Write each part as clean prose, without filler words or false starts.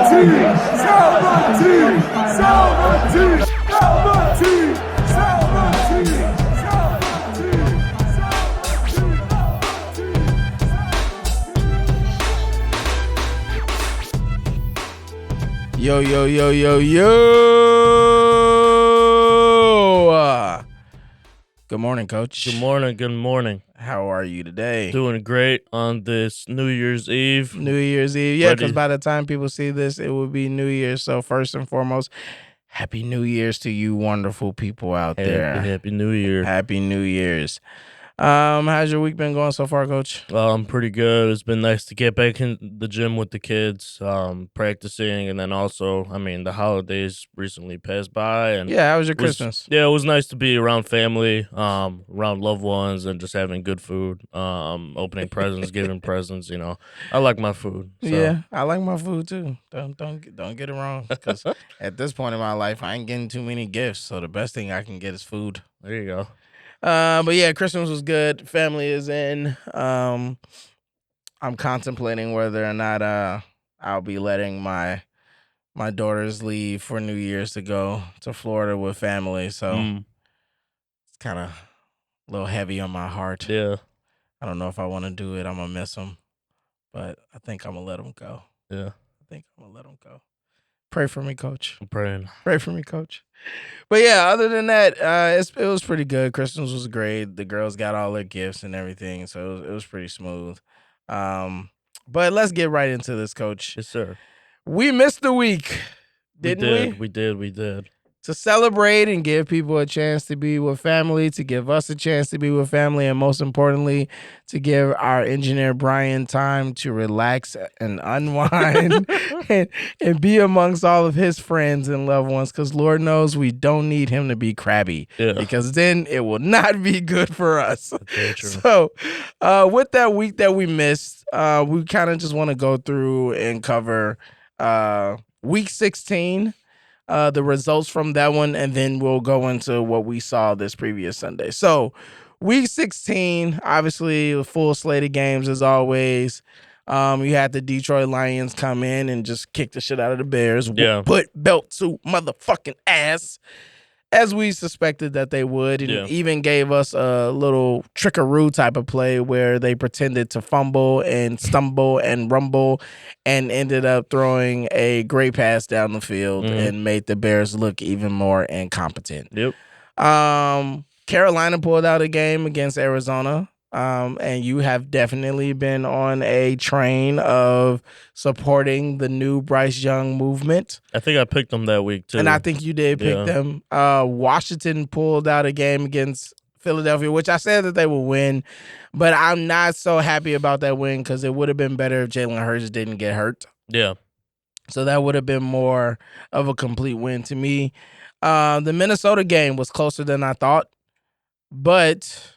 Yo, yo, yo, yo, yo. Good morning, Coach. Good morning. Good morning. How are you today? Doing great on this New Year's Eve. New Year's Eve. Yeah, because by the time people see this, it will be New Year's. So first and foremost, Happy New Year's to you wonderful people out there. Happy New Year. Happy New Year's. How's your week been going so far, Coach? I'm pretty good. It's been nice to get back in the gym with the kids, practicing, and then also, the holidays recently passed by. And Yeah, how was your Christmas? Yeah, it was nice to be around family, around loved ones, and just having good food, opening presents, giving presents. I like my food. So. Yeah, I like my food too. Don't get it wrong, because at this point in my life, I ain't getting too many gifts. So the best thing I can get is food. There you go. But yeah, Christmas was good. Family is in. I'm contemplating whether or not I'll be letting my daughters leave for New Year's to go to Florida with family. So it's kind of a little heavy on my heart. Yeah. I don't know if I want to do it. I'm gonna miss them, but I think I'm gonna let them go. Yeah. I think I'm gonna let them go. Pray for me, Coach. I'm praying. Pray for me, Coach. But yeah, other than that, it was pretty good. Christmas was great. The girls got all their gifts and everything, so it was pretty smooth. But let's get right into this, Coach. Yes, sir. We missed the week, didn't we? We did. To celebrate and give people a chance to be with family, to give us a chance to be with family, and most importantly, to give our engineer Brian time to relax and unwind and be amongst all of his friends and loved ones, because Lord knows we don't need him to be crabby, because then it will not be good for us. So with that week that we missed, we kind of just want to go through and cover week 16, the results from that one, and then we'll go into what we saw this previous Sunday. So week 16, obviously a full slate of games as always. You had the Detroit Lions come in and just kick the shit out of the Bears. Yeah. Put belt to motherfucking ass, as we suspected that they would, and even gave us a little trickaroo type of play where they pretended to fumble and stumble and rumble and ended up throwing a great pass down the field and made the Bears look even more incompetent. Yep. Carolina pulled out a game against Arizona. And you have definitely been on a train of supporting the new Bryce Young movement. I think I picked them that week, too. And I think you did pick them. Washington pulled out a game against Philadelphia, which I said that they would win. But I'm not so happy about that win, because it would have been better if Jalen Hurts didn't get hurt. Yeah. So that would have been more of a complete win to me. The Minnesota game was closer than I thought. But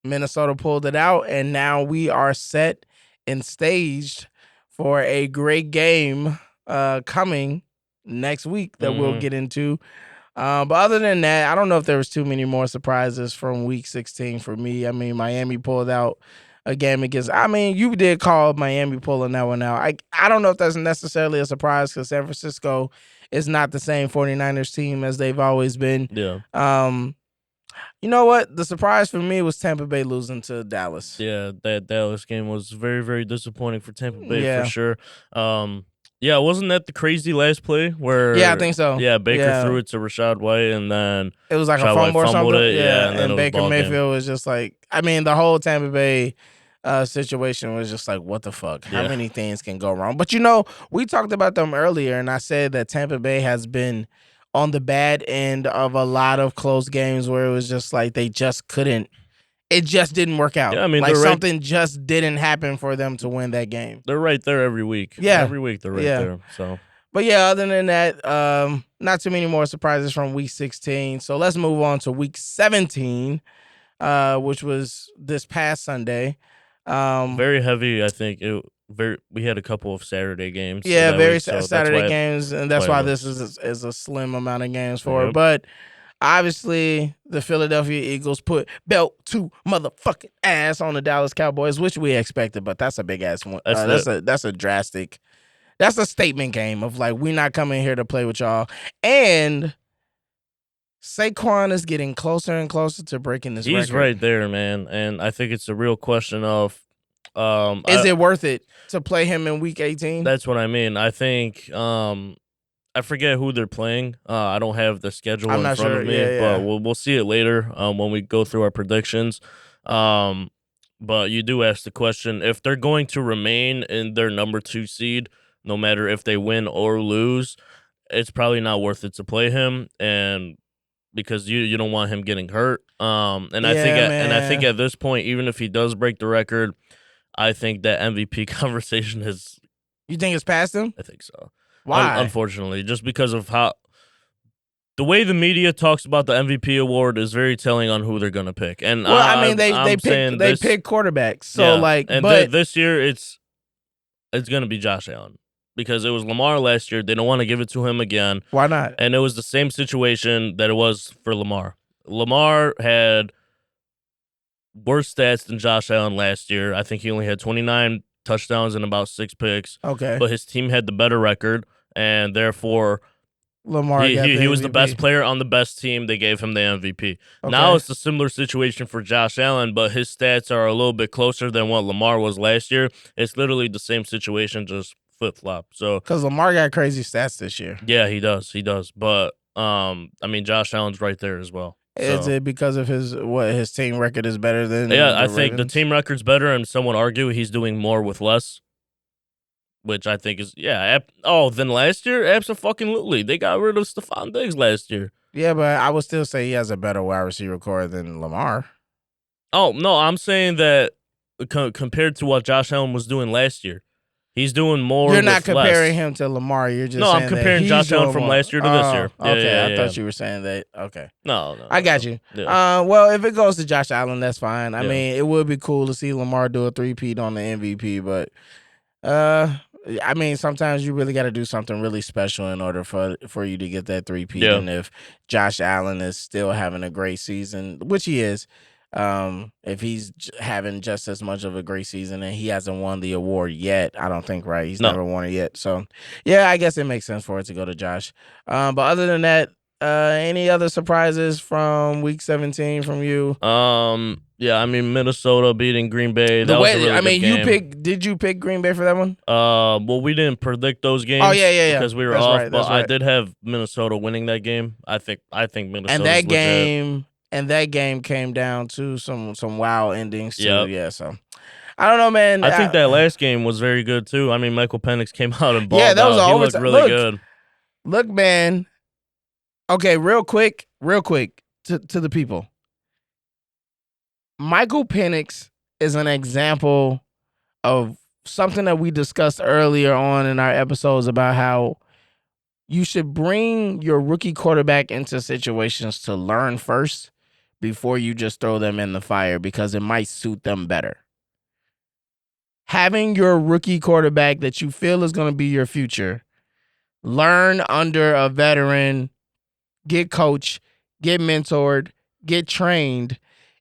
Minnesota pulled it out, and now we are set and staged for a great game coming next week that we'll get into. But other than that, I don't know if there was too many more surprises from week 16 for me. Miami pulled out a game against, you did call Miami pulling that one out. I don't know if that's necessarily a surprise, because San Francisco is not the same 49ers team as they've always been. Yeah. You know what? The surprise for me was Tampa Bay losing to Dallas. Yeah, that Dallas game was very, very disappointing for Tampa Bay for sure. Wasn't that the crazy last play where? Yeah, I think so. Yeah, Baker threw it to Rashad White, and then it was like Rashad a fumble or something. And then Baker Mayfield was just like, the whole Tampa Bay situation was just like, what the fuck? How many things can go wrong? But we talked about them earlier, and I said that Tampa Bay has been on the bad end of a lot of close games where it was just like they just couldn't. It just didn't work out. Yeah, something just didn't happen for them to win that game. They're right there every week. Yeah. Every week they're right there. So. But yeah, other than that, not too many more surprises from week 16. So let's move on to week 17, which was this past Sunday. Very heavy, I think. We had a couple of Saturday games. Yeah, very Saturday games, and that's why this is a slim amount of games for it. But obviously, the Philadelphia Eagles put belt to motherfucking ass on the Dallas Cowboys, which we expected, but that's a big ass one. That's a drastic That's a statement game of like, we're not coming here to play with y'all. And Saquon is getting closer and closer to breaking this He's record. right there, man, and I think it's a real question of, Is it worth it to play him in week 18? that's what I mean. I think, I forget who they're playing. I don't have the schedule I'm in not front sure. of me, but Yeah. we'll see it later, when we go through our predictions. Um, but you do ask the question, if they're going to remain in their number 2 seed, no matter if they win or lose, it's probably not worth it to play him, and because you don't want him getting hurt. Yeah, And I think man. at this point, even if he does break the record, I think that MVP conversation is. You think it's past him? I think so. Why? Unfortunately, just because of how the way the media talks about the MVP award is very telling on who they're gonna pick. And Well, I mean, they I'm pick saying they this, pick quarterbacks. So yeah, like, and but this year it's gonna be Josh Allen because it was Lamar last year. They don't want to give it to him again, why not? and it was the same situation that it was for Lamar. Lamar had worse stats than Josh Allen last year. I think he only had 29 touchdowns and about 6 picks, Okay. but his team had the better record, and therefore Lamar he got he, the he was the best MVP. player on the best team. They gave him the MVP. Now Okay. it's a similar situation for Josh Allen, but his stats are a little bit closer than what Lamar was last year. It's literally the same situation, just flip flop. So Because Lamar got crazy stats this year. yeah, he does. But I mean, Josh Allen's right there as well. Is So it because of his team record is better than yeah, I the think the Ravens? team record's better, and some would argue he's doing more with less, which I think is than last year. Absolutely, they got rid of Stephon Diggs last year. Yeah, but I would still say he has a better wide receiver core than Lamar. Oh no, I'm saying that compared to what Josh Allen was doing last year, he's doing more You're not with comparing less. him to Lamar. You're No, just I'm saying that comparing he's Josh Allen doing from more. last year to this Oh, year. Yeah, okay. yeah, I yeah. thought you were saying that. Okay. I got No. you. Yeah, Well, if it goes to Josh Allen, that's fine. I yeah. mean, it would be cool to see Lamar do a three-peat on the MVP, but uh, I mean, sometimes you really got to do something really special in order for you to get that three-peat. Yeah. And if Josh Allen is still having a great season, which he is, if he's having just as much of a great season and he hasn't won the award yet, I don't think, right? He's No. never won it yet. So, yeah, I guess it makes sense for it to go to Josh. But other than that, any other surprises from week 17 from you? Yeah, I mean Minnesota beating Green Bay. The That was a way really I good mean, game. did you pick Green Bay for that one? Well, we didn't predict those Oh yeah, games yeah, yeah. because we were That's off, right. but That's I right. did have Minnesota winning that game. I think And Minnesota's legit. that game came down to some wow endings too. Yep. Yeah, so I don't know, man. I think that last game was very good too. I mean, Michael Penix came out and Yeah, balled that was out. an He looked overtime. really good. Look, man. Okay, real quick to the people. Michael Penix is an example of something that we discussed earlier on in our episodes about how you should bring your rookie quarterback into situations to learn first before you just throw them in the fire because it might suit them better. Having your rookie quarterback that you feel is going to be your future, learn under a veteran, get coached, get mentored, get trained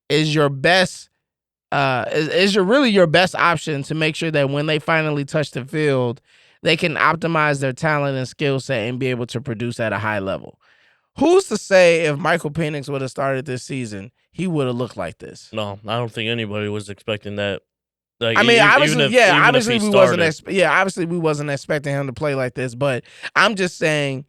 is your best is your really your best option to make sure that when they finally touch the field, they can optimize their talent and skill set and be able to produce at a high level. Who's to say if Michael Penix would have started this season, he would have looked like this? No, I don't think anybody was expecting that. Like I mean, obviously, yeah, even if he started, obviously we wasn't expecting him to play like this, but I'm just saying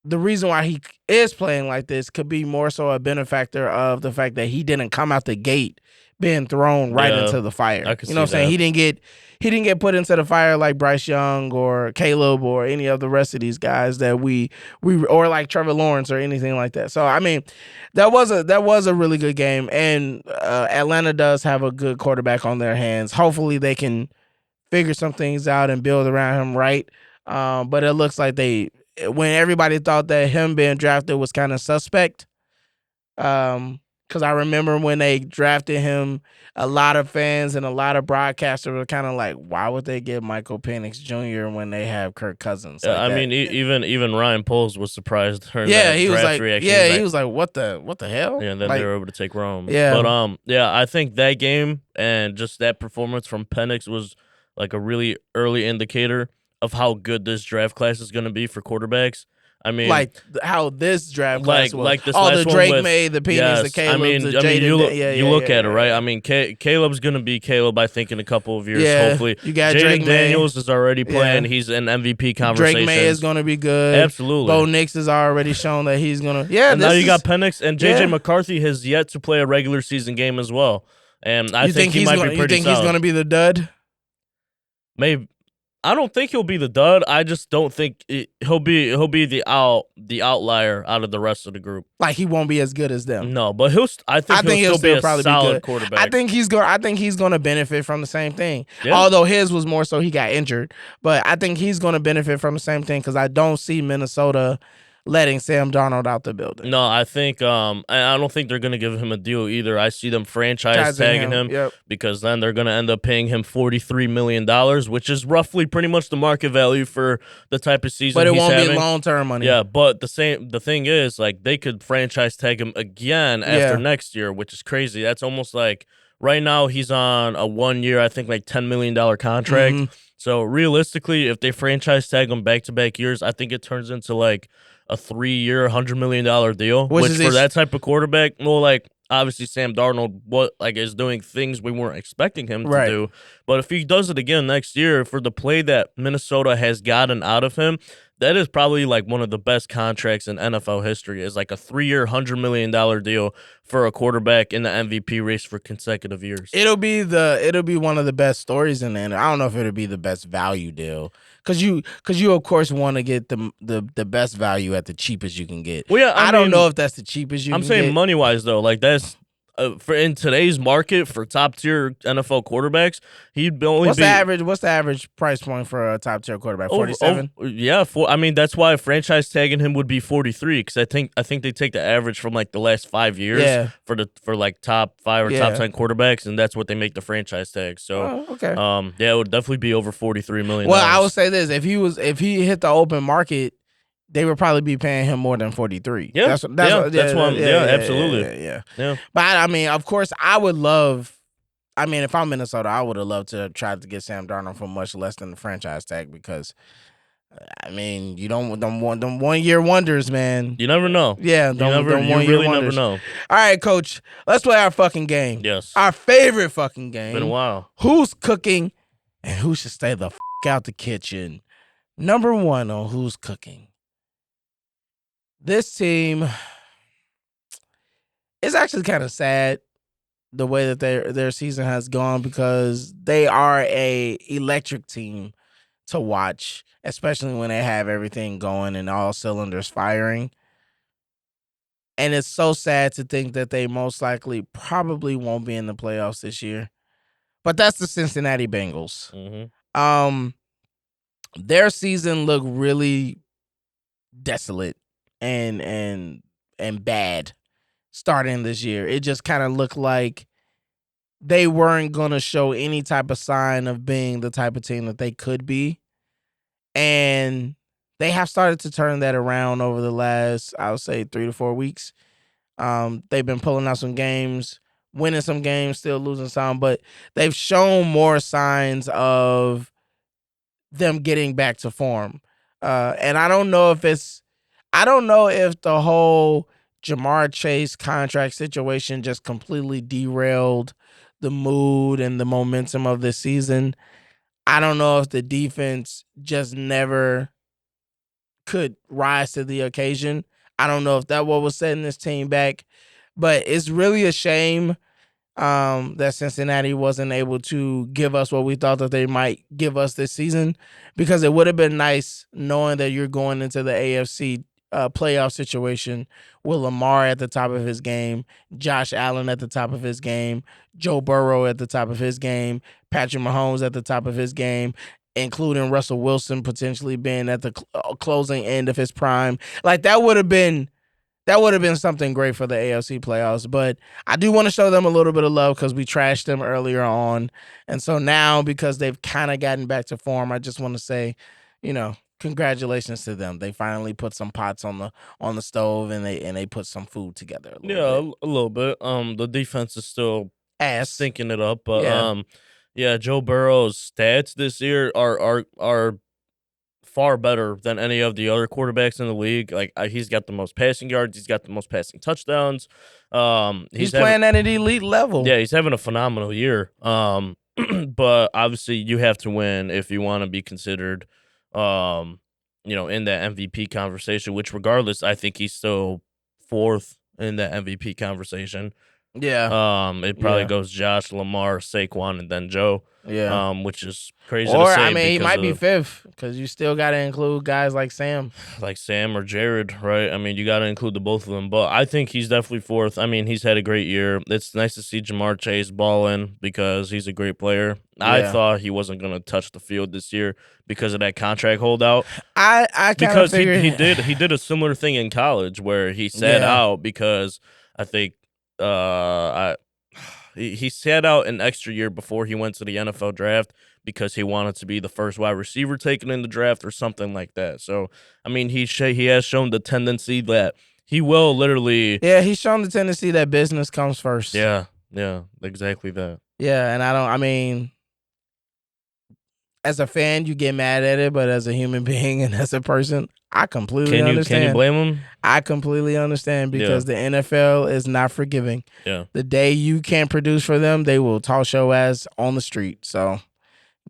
the reason why he is playing like this could be more so a benefactor of the fact that he didn't come out the gate being thrown right yeah, into the I fire. could You know see what I'm saying? that. He didn't get put into the fire like Bryce Young or Caleb or any of the rest of these guys that we or like Trevor Lawrence or anything like that. So I mean, that was a really good game, and Atlanta does have a good quarterback on their hands. Hopefully they can figure some things out and build around him right. But it looks like when everybody thought that him being drafted was kind of suspect, because I remember when they drafted him, a lot of fans and a lot of broadcasters were kind of like, why would they get Michael Penix Jr. when they have Kirk Cousins Yeah, like I that? mean, even Ryan Poles was surprised during that draft reaction. He was He like, was like, what the hell? yeah, and then they Like, were able to take Rome. But yeah, yeah, I think that game and just that performance from Penix was like a really early indicator of how good this draft class is going to be for quarterbacks. I mean, Like how this draft class was. like this All the last one Drake with May, the Pennies, the yes. Caleb's, the I mean Jaden. Yeah, you yeah, look yeah, at it, yeah, right? I yeah. mean Caleb's gonna be Caleb, I think, in a couple of years, Yeah, hopefully. you got Drake Jaden May. Daniels is already playing. Yeah. He's in MVP Drake May is conversations. going to be good. Bo Absolutely. Nix has already shown that he's going to. Yeah, And now this you got is. Penix and JJ Yeah. McCarthy has yet to play a regular season game as well. And I You think think he he's might be going? You pretty think he's going solid. to be the dud? Maybe I don't think he'll be the dud. I just don't think he'll be the outlier out of the rest of the group. Like he won't be as good as them. No, but I think I he'll think he'll still be still a probably be solid good. quarterback. I think he's going to benefit from the same thing. Yeah. Although his was more so he got injured, but I think he's going to benefit from the same thing because I don't see Minnesota letting Sam Darnold out the building. No, I think I don't think they're gonna give him a deal either. I see them franchise tagging him Yep. because then they're gonna end up paying him $43 million, which is roughly pretty much the market value for the type of season. But it he's won't having. be long term money. Yeah, but the thing is, like, they could franchise tag him again after Yeah. next year, which is crazy. That's almost like right now he's on a 1 year, I think like $10 million contract. Mhm. So realistically, if they franchise tag him back to back years, I think it turns into like a 3 year, $100 million deal. Which Which is for that type of quarterback, well, like obviously Sam Darnold, is doing things we weren't expecting him Right. to do. But if he does it again next year for the play that Minnesota has gotten out of him, that is probably like one of the best contracts in NFL history. Is like a 3 year, $100 million deal for a quarterback in the MVP race for consecutive years. It'll be one of the best stories in the end. I don't know if it'll be the best value deal because you of course want to get the best value at the cheapest you can get. Well, yeah, I don't know if that's the cheapest you I'm can saying get. money wise though, like that's for in today's market for top tier NFL quarterbacks, he'd only What's be the average price point for a top tier quarterback? 47. yeah, I mean that's why franchise tagging him would be 43 because I think they take the average from like the last 5 years Yeah. for like top 5 or top Yeah. 10 quarterbacks, and that's what they make the franchise tag. So Okay. yeah, it would definitely be over $43 million. Well, I would say this: if he hit the open market, they would probably be paying him more than 43. Yeah, That's why absolutely. Yeah. But I mean, of course, I would love. I mean, if I'm Minnesota, I would have loved to try to get Sam Darnold for much less than the franchise tag because, I mean, you don't want them 1 year wonders, man. You never know. Yeah, You really never know. All right, Coach, let's play our fucking game. Yes, Our favorite fucking game. been a while. Who's cooking and who should stay the out the kitchen? Number 1 on who's cooking. This team is actually kind of sad the way that their season has gone because they are a electric team to watch, especially when they have everything going and all cylinders firing. And it's so sad to think that they most likely probably won't be in the playoffs this year. But that's the Cincinnati Bengals. Mm-hmm. Their season looked really desolate and bad starting this year. It just kind of looked like they weren't going to show any type of sign of being the type of team that they could be. And they have started to turn that around over the last, I would say, 3 to 4 weeks. They've been pulling out some games, winning some games, still losing some, but they've shown more signs of them getting back to form. And I don't know if the whole Jamar Chase contract situation just completely derailed the mood and the momentum of this season. I don't know if the defense just never could rise to the occasion. I don't know if that what was setting this team back, but it's really a shame that Cincinnati wasn't able to give us what we thought that they might give us this season, because it would have been nice knowing that you're going into the AFC playoff situation with Lamar at the top of his game, Josh Allen at the top of his game, Joe Burrow at the top of his game, Patrick Mahomes at the top of his game, including Russell Wilson potentially being at the closing end of his prime. Like that would have been something great for the AFC playoffs. But I do want to show them a little bit of love because we trashed them earlier on. And so now, because they've kind of gotten back to form, I just want to say, congratulations to them. They finally put some pots on the stove and they put some food together. A little bit. The defense is still Ass. stinking it up, but Yeah. Yeah, Joe Burrow's stats this year are far better than any of the other quarterbacks in the league. Like he's got the most passing yards, he's got the most passing touchdowns. He's He's having playing at an elite level. Yeah, he's having a phenomenal year. But obviously you have to win if you want to be considered, um, in that MVP conversation. Which, regardless, I think he's still fourth in that MVP conversation. Yeah, It probably yeah, goes Josh, Lamar, Saquon, and then Joe. yeah. Which is crazy to Or I say mean, he because might be of fifth because you still got to include guys like Sam. like Sam or Jared, right? I mean, you got to include the both of them, but I think he's definitely fourth. I mean, he's had a great year. It's nice to see Jamar Chase balling because he's a great player. I Yeah, thought he wasn't going to touch the field this year because of that contract holdout. I kind of Because he figured. did he did a similar thing in college where he sat Yeah, out because I think I he sat out an extra year before he went to the NFL draft because he wanted to be the first wide receiver taken in the draft or something like that. So I mean he has shown the tendency that he will literally yeah. He's shown the tendency that business comes first. yeah exactly that. Yeah, and I don't. I mean, as a fan, you get mad at it, but as a human being and as a person, I completely Can you understand. blame him? I completely understand Yeah because the NFL is not forgiving. yeah. The day you can't produce for them, they will toss your ass on the street. So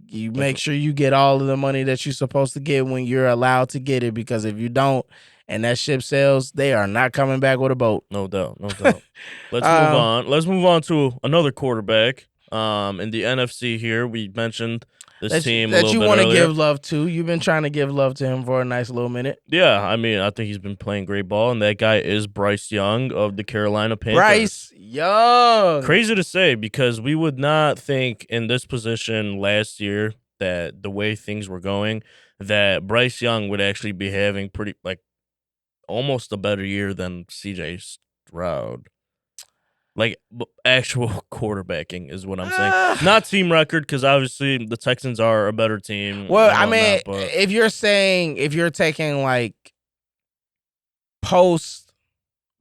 you Like make sure you get all of the money that you're supposed to get when you're allowed to get it. Because if you don't, and that ship sails, they are not coming back with a boat. no doubt, no doubt. Let's move Um, on. Let's move on to another quarterback. In the NFC here, we mentioned this team a that little you bit want to earlier. give love to. You've been trying to give love to him for a nice little minute. Yeah, I mean, I think he's been playing great ball, and that guy is Bryce Young of the Carolina Panthers. Bryce Young. Crazy to say because we would not think in this position last year that the way things were going, that Bryce Young would actually be having pretty like almost a better year than CJ Stroud. Like actual quarterbacking is what I'm saying. Ah. Not team record because obviously the Texans are a better team Well, and I mean, whatnot. But if you're taking like post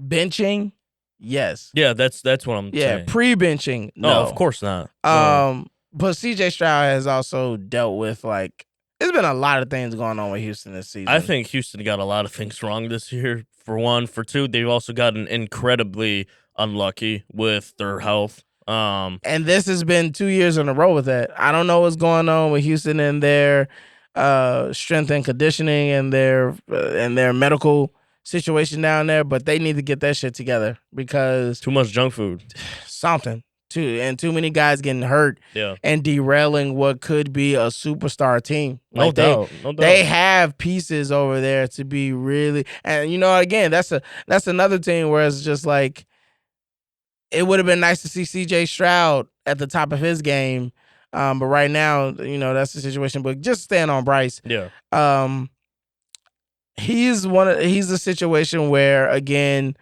benching, yes. yeah, that's what I'm Yeah, saying. pre benching, Oh, of no. course not. No, But CJ Stroud has also dealt with like there's been a lot of things going on with Houston this I season. think Houston got a lot of things wrong this year. For one, for two, they've also gotten incredibly unlucky with their health. And this has been 2 years in a row with that. I don't know what's going on with Houston and their strength and conditioning and their medical situation down there, but they need to get that shit together because too much junk food. something too many guys getting hurt Yeah, and derailing what could be a superstar team. no Like they doubt, no they doubt. have pieces over there to be really, and again, that's another team where it's just like it would have been nice to see CJ Stroud at the top of his game. But right now, that's the situation. But just staying on Bryce, Yeah, um, he's a situation where again,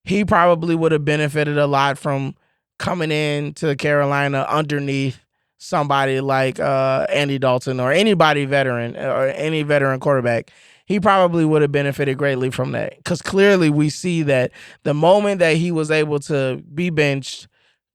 he probably would have benefited a lot from coming in to Carolina underneath somebody like Andy Dalton or anybody veteran or any veteran quarterback. He probably would have benefited greatly from that because clearly we see that the moment that he was able to be benched,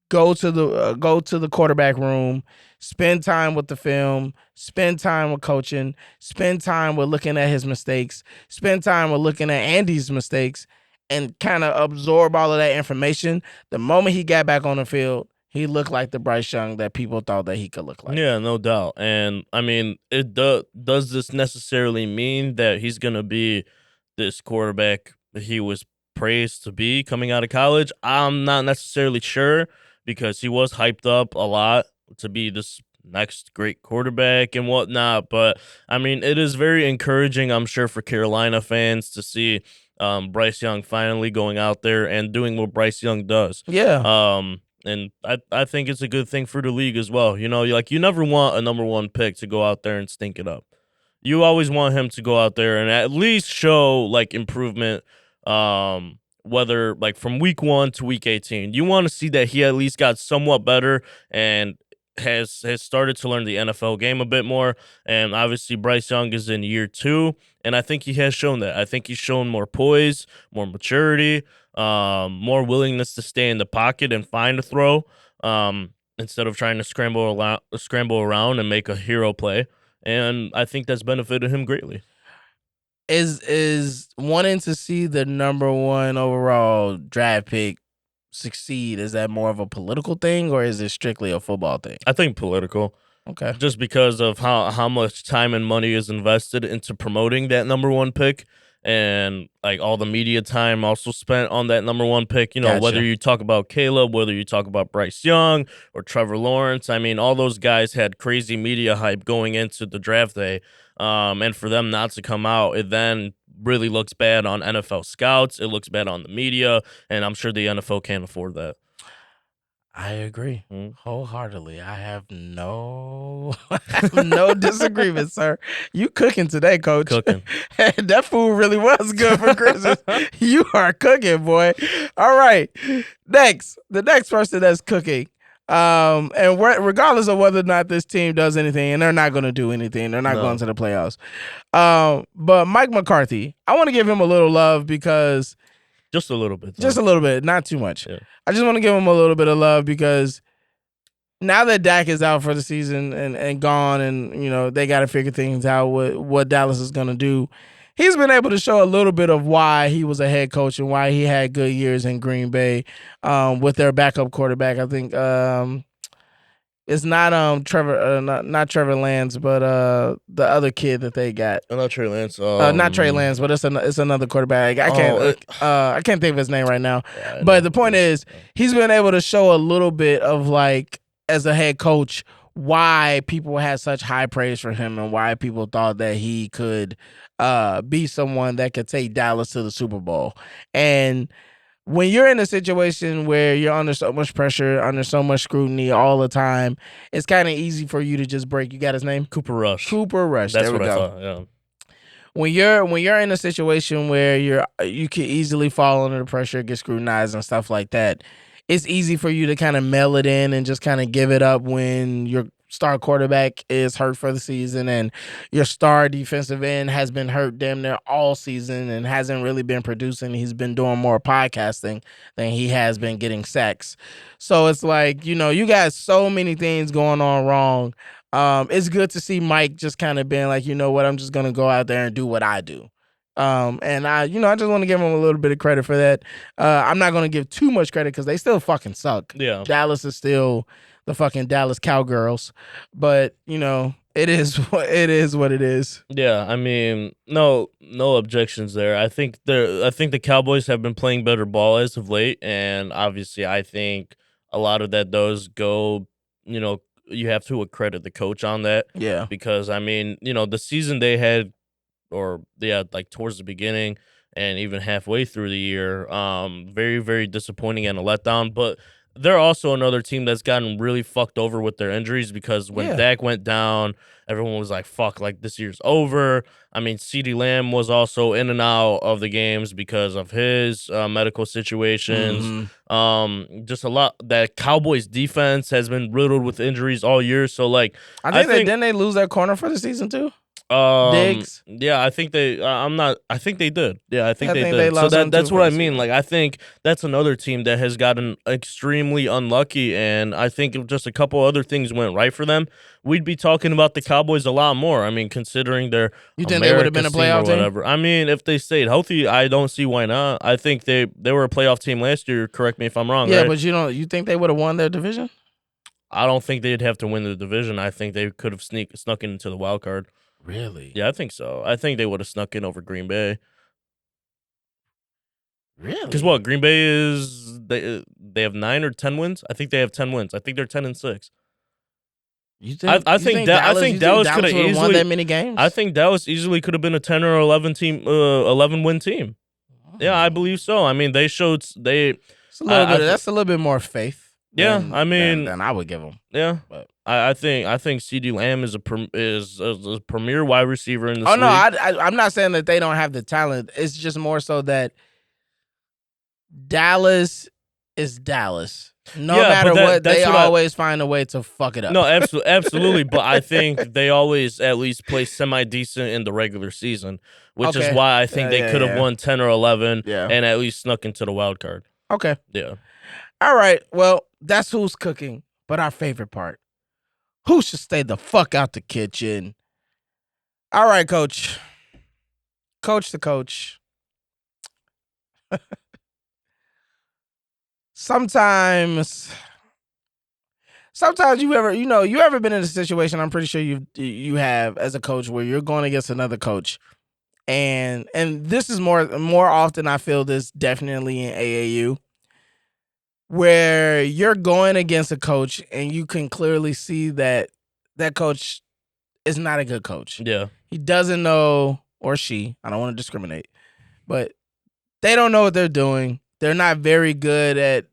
go to the quarterback room, spend time with the film, spend time with coaching, spend time with looking at his mistakes, spend time with looking at Andy's mistakes, and kind of absorb all of that information. The moment he got back on the field, he looked like the Bryce Young that people thought that he could look like. yeah, no doubt. And I mean, does this necessarily mean that he's gonna be this quarterback that he was praised to be coming out of college? I'm not necessarily sure because he was hyped up a lot to be this next great quarterback and whatnot. But I mean, it is very encouraging, I'm sure, for Carolina fans to see Bryce Young finally going out there and doing what Bryce Young does. Yeah. And I think it's a good thing for the league as well. Like you never want a number one pick to go out there and stink it up. You always want him to go out there and at least show like improvement. Whether like from week 1 to week 18, you want to see that he at least got somewhat better and has started to learn the NFL game a bit more. And obviously Bryce Young is in year 2, and I think he has shown that. I think he's shown more poise, more maturity, more willingness to stay in the pocket and find a throw. instead of trying to scramble around and make a hero play. And I think that's benefited him greatly. Is wanting to see the number one overall draft pick succeed, is that more of a political thing or is it strictly a football thing? I think political. Okay. Just because of how much time and money is invested into promoting that number one pick, and like all the media time also spent on that number one pick. Whether Gotcha. you talk about Caleb, whether you talk about Bryce Young or Trevor Lawrence, I mean, all those guys had crazy media hype going into the draft day. And for them not to come out, it then really looks bad on NFL scouts. It looks bad on the media, and I'm sure the NFL can't afford that. I agree Mm. wholeheartedly. I have no, I have no disagreement, sir. You cooking today, coach? Cooking. That food really was good for Christmas. You are cooking, boy. All right, the next person that's cooking, and regardless of whether or not this team does anything, and they're not going to do anything, they're not No. going to the playoffs. But Mike McCarthy, I want to give him a little love because. Just a little bit. Just a little bit, not too much. Yeah. I just want to give him a little bit of love because now that Dak is out for the season and gone, and they got to figure things out what Dallas is going to do. He's been able to show a little bit of why he was a head coach and why he had good years in Green Bay with their backup quarterback. I think it's not Trevor, not Trevor Lance, but the other kid that they got. Not Trey Lance. Not Trey Lance, but it's another quarterback. I can't think of his name right now. Yeah, but the point is, he's been able to show a little bit of, like, as a head coach, why people had such high praise for him and why people thought that he could be someone that could take Dallas to the Super Bowl. And when you're in a situation where you're under so much pressure, under so much scrutiny all the time, it's kind of easy for you to just break. You got his name? Cooper Rush. Cooper Rush. That's there we what go. I thought. Yeah. When you're in a situation where you can easily fall under the pressure, get scrutinized and stuff like that, it's easy for you to kind of mail it in and just kind of give it up when your star quarterback is hurt for the season and your star defensive end has been hurt damn near all season and hasn't really been producing. He's been doing more podcasting than he has been getting sacks. So it's like, you got so many things going on wrong. It's good to see Mike just kind of being like, you know what, I'm just going to go out there and do what I do. And I just want to give him a little bit of credit for that. I'm not going to give too much credit because they still fucking suck. Yeah. Dallas is still the fucking Dallas Cowgirls, but it is what it is. Yeah, I mean, no objections there. I think the Cowboys have been playing better ball as of late, and obviously, I think a lot of that does go. You have to accredit the coach on that. Yeah, because I mean, the season they had, like towards the beginning and even halfway through the year, very very disappointing and a letdown. But they're also another team that's gotten really fucked over with their injuries because when Dak went down, everyone was like, fuck, like this year's over. I mean, CeeDee Lamb was also in and out of the games because of his medical situations. Mm-hmm. Just a lot. That Cowboys defense has been riddled with injuries all year. So, like, I think didn't they lose their corner for the season too? Diggs? Yeah, I think they. I think they did. Yeah, I think they they did. So lost them that's too what for I the mean. season. Like, I think that's another team that has gotten extremely unlucky, and I think if just a couple other things went right for them, we'd be talking about the Cowboys a lot more. I mean, considering their You think they would have been a playoff or team? whatever. I mean, if they stayed healthy, I don't see why not. I think they were a playoff team last year. Correct me if I'm wrong. Yeah, right? but you think they would have won their division? I don't think they'd have to win the division. I think they could have snuck into the wild card. Really? Yeah, I think so. I think they would have snuck in over Green Bay. Really? Because what Green Bay is, they have 9 or 10 wins. I think they have 10 wins. I think they're 10-6. You think? I think Dallas could have easily won that many games. I think Dallas easily could have been a 10 or 11 win team. Yeah, I believe so. I mean, they showed It's a little bit. That's a little bit more faith. Yeah, I mean, than I would give them. Yeah, but I think CeeDee Lamb is a premier wide receiver in the league. No, I'm not saying that they don't have the talent. It's just more so that Dallas is Dallas. No matter what, they always find a way to fuck it up. No, absolutely. But I think they always at least play semi-decent in the regular season, which is why I think they could have won 10 or 11 and at least snuck into the wild card. Okay. Yeah. All right. Well, that's who's cooking. But our favorite part. Who should stay the fuck out the kitchen? All right, coach. Coach to coach. Sometimes you ever been in a situation, I'm pretty sure you have as a coach, where you're going against another coach. And this is more often, I feel this definitely in AAU, where you're going against a coach and you can clearly see that coach is not a good coach. Yeah. He doesn't know, or she, I don't want to discriminate, but they don't know what they're doing. They're not very good at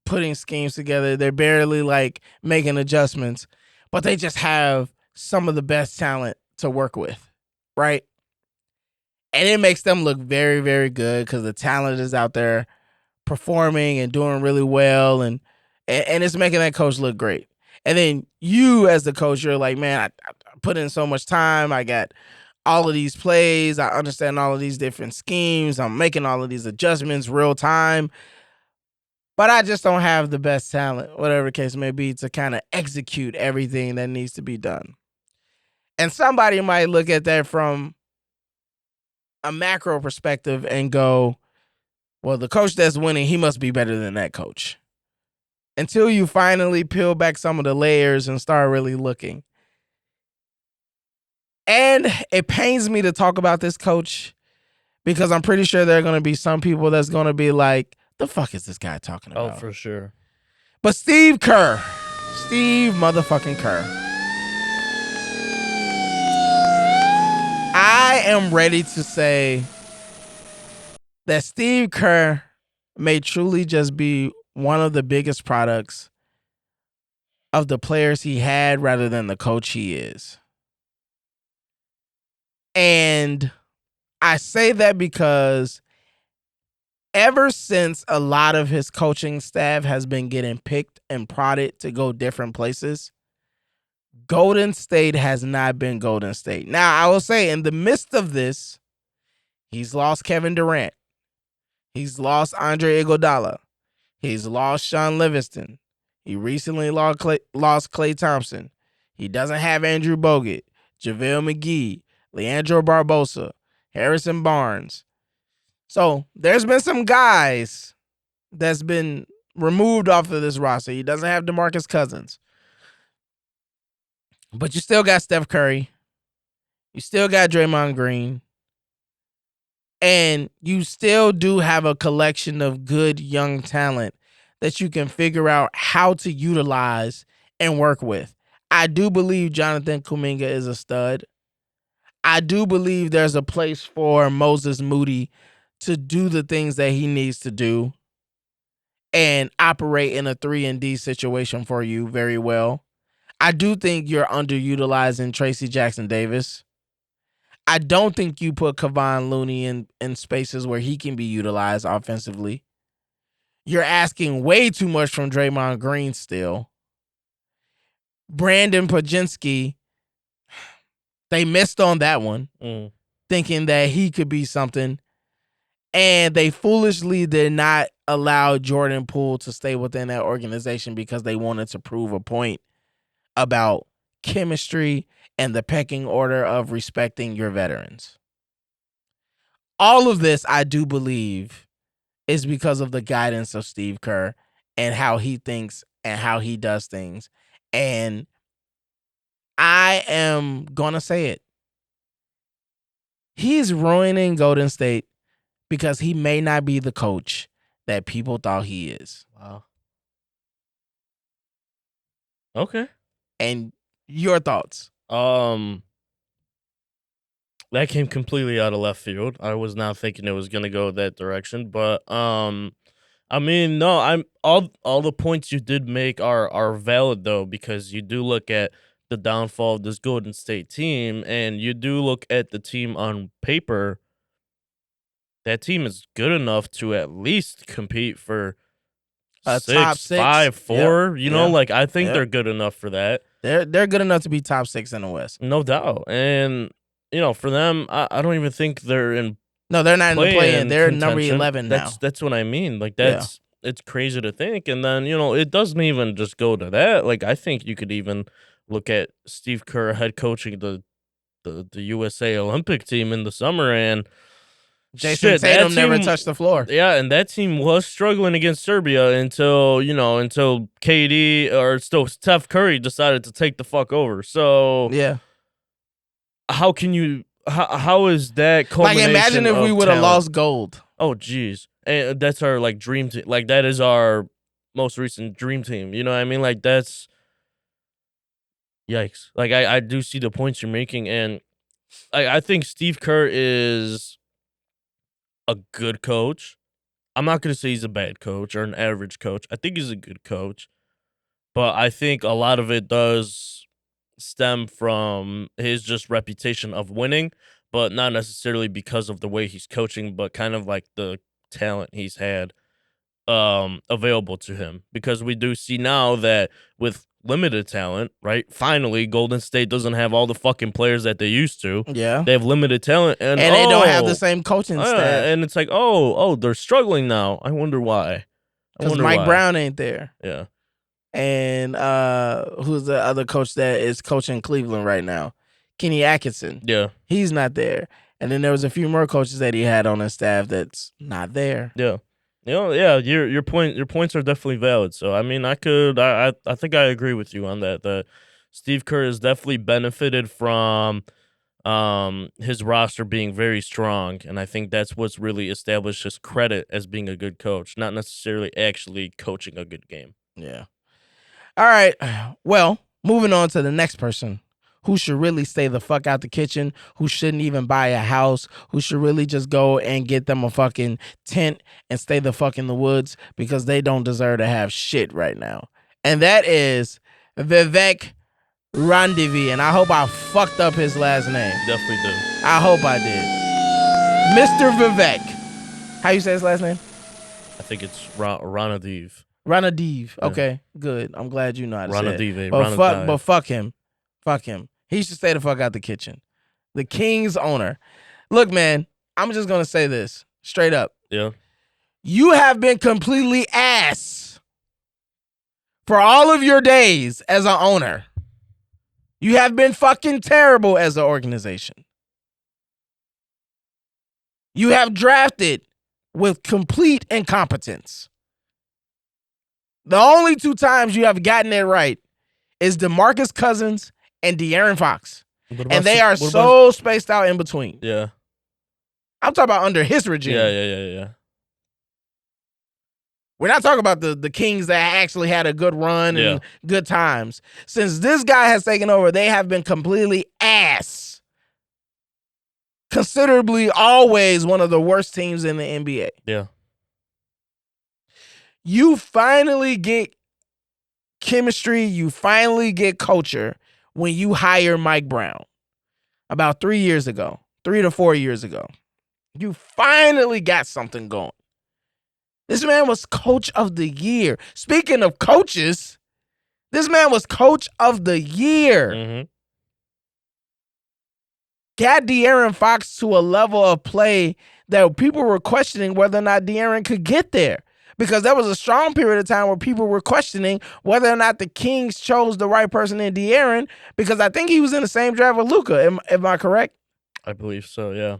putting schemes together. They're barely like making adjustments, but they just have some of the best talent to work with, right? And it makes them look very, very good because the talent is out there performing and doing really well, and it's making that coach look great. And then you, as the coach, you're like, man, I put in so much time. I got all of these plays. I understand all of these different schemes. I'm making all of these adjustments real time. But I just don't have the best talent, whatever the case may be, to kind of execute everything that needs to be done. And somebody might look at that from a macro perspective and go, well, the coach that's winning, he must be better than that coach. Until you finally peel back some of the layers and start really looking. And it pains me to talk about this coach, because I'm pretty sure there are going to be some people that's going to be like, the fuck is this guy talking about? Oh, for sure. But Steve Kerr. Steve motherfucking Kerr. I am ready to say that Steve Kerr may truly just be one of the biggest products of the players he had rather than the coach he is. And I say that because ever since a lot of his coaching staff has been getting picked and prodded to go different places, Golden State has not been Golden State. Now, I will say, in the midst of this, he's lost Kevin Durant. He's lost Andre Iguodala. He's lost Sean Livingston. He recently lost Klay Thompson. He doesn't have Andrew Bogut, JaVale McGee, Leandro Barbosa, Harrison Barnes. So there's been some guys that's been removed off of this roster. He doesn't have DeMarcus Cousins. But you still got Steph Curry. You still got Draymond Green. And you still do have a collection of good young talent that you can figure out how to utilize and work with. I do believe Jonathan Kuminga is a stud. I do believe there's a place for Moses Moody to do the things that he needs to do and operate in a 3-and-D situation for you very well. I do think you're underutilizing Tracy Jackson Davis. I don't think you put Kevon Looney in spaces where he can be utilized offensively. You're asking way too much from Draymond Green still. Brandon Podziemski, they missed on that one, thinking that he could be something. And they foolishly did not allow Jordan Poole to stay within that organization because they wanted to prove a point about chemistry and the pecking order of respecting your veterans. All of this, I do believe, is because of the guidance of Steve Kerr and how he thinks and how he does things. And I am going to say it. He's ruining Golden State because he may not be the coach that people thought he is. Wow. Okay. And your thoughts? That came completely out of left field. I was not thinking it was gonna go that direction, but I mean, no, I'm all the points you did make are valid though, because you do look at the downfall of this Golden State team, and you do look at the team on paper. That team is good enough to at least compete for Top 6, six. 5, 4. Yep. You know, Yep. like I think Yep. they're good enough for that. They're good enough to be top 6 in the West. No doubt. And you know, for them, I don't even think they're in No, they're not in the play-in. They're number contention. 11 now. That's what I mean. Like that's it's crazy to think. And then, it doesn't even just go to that. Like, I think you could even look at Steve Kerr head coaching the USA Olympic team in the summer, and Jason shit, that Tatum never team, touched the floor. yeah, and that team was struggling against Serbia until KD or still Steph Curry decided to take the fuck over. So Yeah. how can you? How is that Like, culmination imagine if we of would have talent? lost gold. Oh, geez, and that's our like dream team. Like that is our most recent dream team. You know what I mean? Like that's yikes. Like I do see the points you're making, and I think Steve Kerr is a good coach. I'm not gonna say he's a bad coach or an average coach. I think he's a good coach, but I think a lot of it does stem from his just reputation of winning, but not necessarily because of the way he's coaching, but kind of like the talent he's had available to him. Because we do see now that with limited talent, right? Finally, Golden State doesn't have all the fucking players that they used to. Yeah. They have limited talent, and And they don't have the same coaching staff. and it's like, they're struggling now. I wonder why. I Because wonder Mike why. Brown ain't there. Yeah. And who's the other coach that is coaching Cleveland right now? Kenny Atkinson. Yeah. He's not there. And then there was a few more coaches that he had on his staff that's not there. Yeah. Yeah, your points are definitely valid. So I mean, I think I agree with you on that. That Steve Kerr has definitely benefited from his roster being very strong, and I think that's what's really established his credit as being a good coach, not necessarily actually coaching a good game. Yeah. All right. Well, moving on to the next person who should really stay the fuck out the kitchen, who shouldn't even buy a house, who should really just go and get them a fucking tent and stay the fuck in the woods because they don't deserve to have shit right now. And that is Vivek Randivi. And I hope I fucked up his last name. Definitely do. I hope I did. Mr. Vivek. How you say his last name? I think it's Ranadiv. Ranadiv. Yeah. Okay, good. I'm glad you know how to say it. Ranadiv. But fuck him. Fuck him. He should stay the fuck out the kitchen. The King's owner. Look, man, I'm just going to say this straight up. Yeah. You have been completely ass for all of your days as an owner. You have been fucking terrible as an organization. You have drafted with complete incompetence. The only two times you have gotten it right is DeMarcus Cousins and De'Aaron Fox. And they are so spaced out in between. Yeah. I'm talking about under his regime. Yeah. We're not talking about the Kings that actually had a good run and good times. Since this guy has taken over, they have been completely ass. Considerably always one of the worst teams in the NBA. Yeah. You finally get chemistry, you finally get culture when you hire Mike Brown about 3 years ago, 3 to 4 years ago. You finally got something going. This man was coach of the year. Speaking of coaches, this man was coach of the year. Mm-hmm. Got De'Aaron Fox to a level of play that people were questioning whether or not De'Aaron could get there. Because there was a strong period of time where people were questioning whether or not the Kings chose the right person in De'Aaron, because I think he was in the same draft with Luka. Am I correct? I believe so, yeah.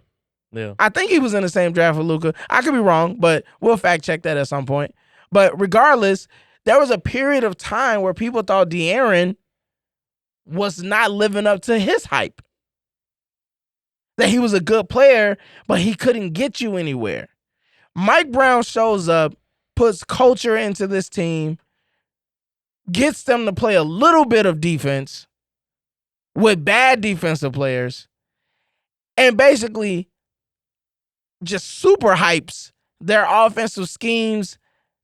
Yeah. I think he was in the same draft with Luka. I could be wrong, but we'll fact check that at some point. But regardless, there was a period of time where people thought De'Aaron was not living up to his hype. That he was a good player, but he couldn't get you anywhere. Mike Brown shows up, puts culture into this team, gets them to play a little bit of defense with bad defensive players, and basically just super hypes their offensive schemes,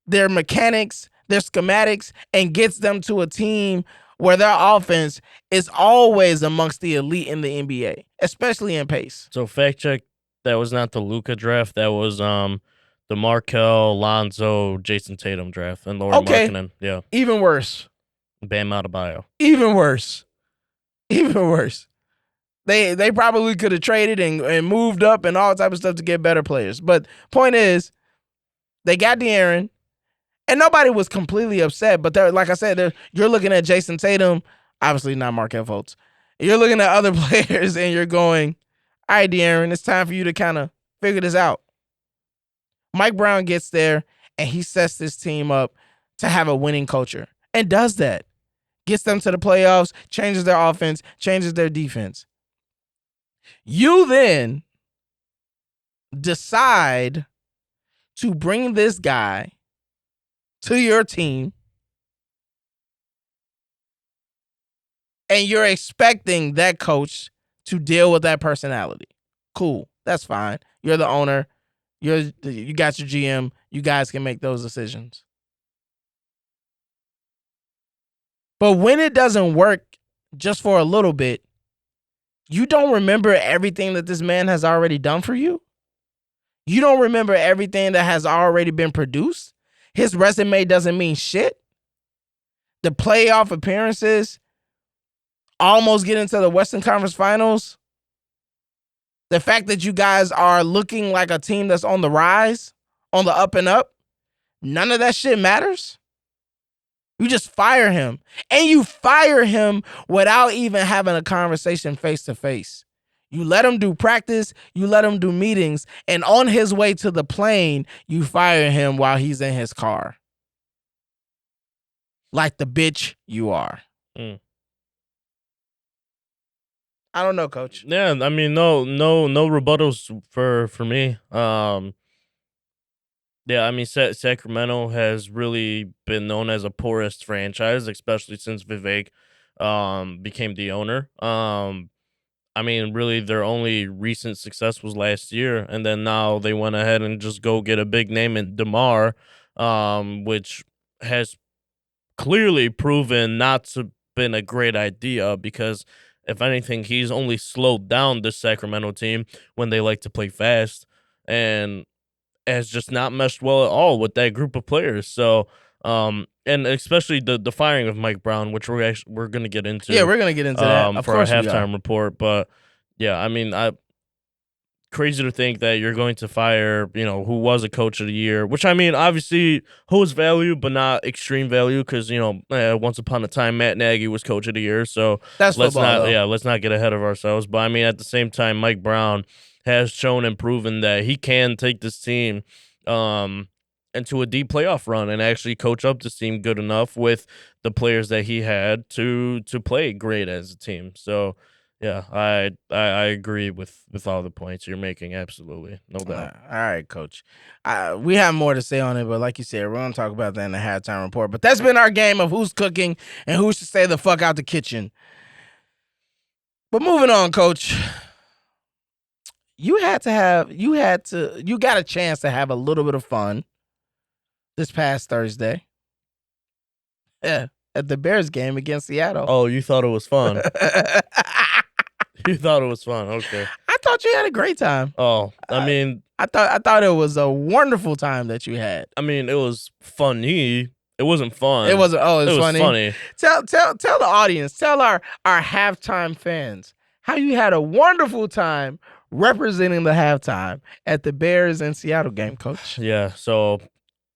their mechanics, their schematics, and gets them to a team where their offense is always amongst the elite in the NBA, especially in pace. So fact check, that was not the Luka draft. That was the Markel, Lonzo, Jason Tatum draft, and Laura Markkanen. Yeah. Even worse. Bam Adebayo. Even worse. They probably could have traded and moved up and all type of stuff to get better players. But point is, they got De'Aaron. And nobody was completely upset, but like I said, you're looking at Jason Tatum, obviously not Markelle Fultz. You're looking at other players and you're going, all right, De'Aaron, it's time for you to kind of figure this out. Mike Brown gets there and he sets this team up to have a winning culture and does that. Gets them to the playoffs, changes their offense, changes their defense. You then decide to bring this guy to your team and you're expecting that coach to deal with that personality. Cool. That's fine. You're the owner. You got your GM. You guys can make those decisions. But when it doesn't work just for a little bit, you don't remember everything that this man has already done for you. You don't remember everything that has already been produced. His resume doesn't mean shit. The playoff appearances, almost getting to the Western Conference Finals. The fact that you guys are looking like a team that's on the rise, on the up and up, none of that shit matters. You just fire him. And you fire him without even having a conversation face to face. You let him do practice, you let him do meetings, and on his way to the plane, you fire him while he's in his car. Like the bitch you are. Mm. I don't know, Coach. Yeah, I mean, no rebuttals for me. Yeah, I mean, Sacramento has really been known as a poorest franchise, especially since Vivek became the owner. I mean, really, their only recent success was last year, and then now they went ahead and just go get a big name in DeMar, which has clearly proven not to been a great idea because if anything, he's only slowed down this Sacramento team when they like to play fast and has just not meshed well at all with that group of players. So, and especially the firing of Mike Brown, which we're gonna get into. Yeah, we're gonna get into that. Of for our course we are. halftime report. But yeah, I mean, crazy to think that you're going to fire, who was a coach of the year, which I mean, obviously holds value, but not extreme value because, once upon a time, Matt Nagy was coach of the year. So That's let's football, not, though. let's not get ahead of ourselves. But I mean, at the same time, Mike Brown has shown and proven that he can take this team into a deep playoff run and actually coach up this team good enough with the players that he had to play great as a team. So yeah, I agree with all the points you're making. Absolutely, no doubt. All right, Coach. We have more to say on it, but like you said, we're going to talk about that in the halftime report. But that's been our game of who's cooking and who should stay the fuck out the kitchen. But moving on, Coach. You got a chance to have a little bit of fun this past Thursday. Yeah, at the Bears game against Seattle. Oh, you thought it was fun. You thought it was fun. Okay. I thought you had a great time. Oh, I mean, I thought it was a wonderful time that you had. I mean, it was funny. It wasn't fun. It wasn't. Oh, it was funny. Funny. Tell the audience, tell our halftime fans how you had a wonderful time representing the halftime at the Bears and Seattle game, Coach. Yeah. So,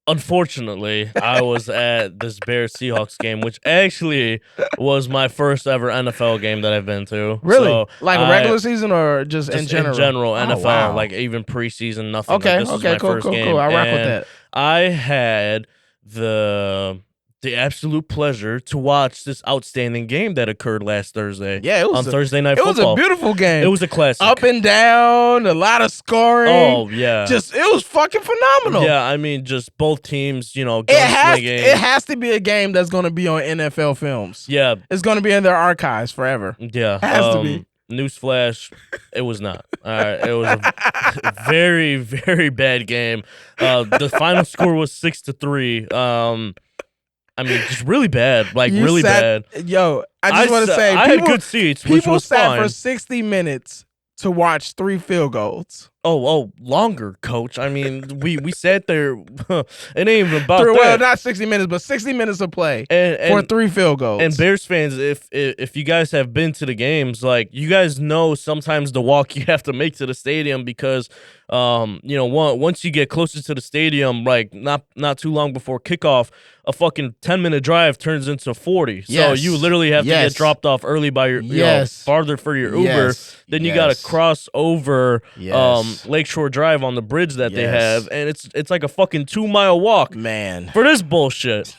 unfortunately, I was at this Bears Seahawks game, which actually was my first ever NFL game that I've been to. Really? So like regular season or just in general? In general, NFL, oh, wow. like even preseason, nothing. Okay, Like, this was my first cool. game. I rock with that. I had the absolute pleasure to watch this outstanding game that occurred last Thursday. Yeah, it was on Thursday Night Football. It was a beautiful game. It was a classic. Up and down, a lot of scoring. Oh yeah, it was fucking phenomenal. Yeah, I mean, just both teams, it has to be a game that's going to be on NFL films. Yeah, it's going to be in their archives forever. Yeah, it has to be. Newsflash, it was not. All right, it was a very, very bad game. The final score was 6-3. I mean, just really bad, bad. Yo, I just want to say, I had good seats, which was sat fine. for 60 minutes to watch 3 field goals. Longer, coach. I mean, we sat there. It ain't even about Well, that. not 60 minutes, but 60 minutes of play for And 3 field goals. and Bears fans, if you guys have been to the games, like you guys know sometimes the walk you have to make to the stadium because once you get closer to the stadium, like not too long before kickoff, a fucking 10-minute drive turns into 40. So Yes. you literally have to get dropped off early by your farther for your Uber. Then you got to cross over Lakeshore Drive on the bridge that they have, and it's like a fucking 2-mile walk. Man. For this bullshit.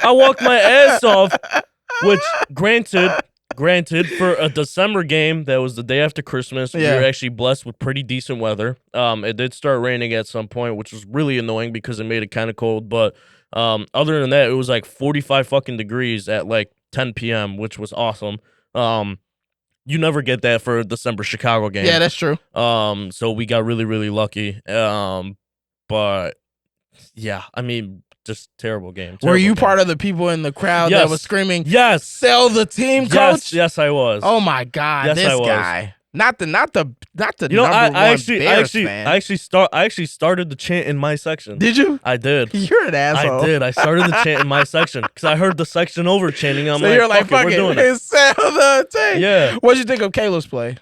I walked my ass off, which granted, for a December game that was the day after Christmas, we were actually blessed with pretty decent weather. It did start raining at some point, which was really annoying because it made it kind of cold. But other than that, it was like 45 fucking degrees at like 10 p.m., which was awesome. You never get that for a December Chicago game. Yeah, that's true. So we got really, really lucky. But yeah, I mean, just terrible game. Were you part of the people in the crowd that was screaming, "Yes, sell the team, coach"? Yes, I was. Oh my God, yes, this guy. Not the you know, number one Bears fan. I actually started the chant in my section. Did you? I did. You're an asshole. I did. I started the chant in my section because I heard the section over chanting. I'm so like, you're like, fuck we're it, doing it. Sell the team. Yeah. What'd you think of Caleb's play?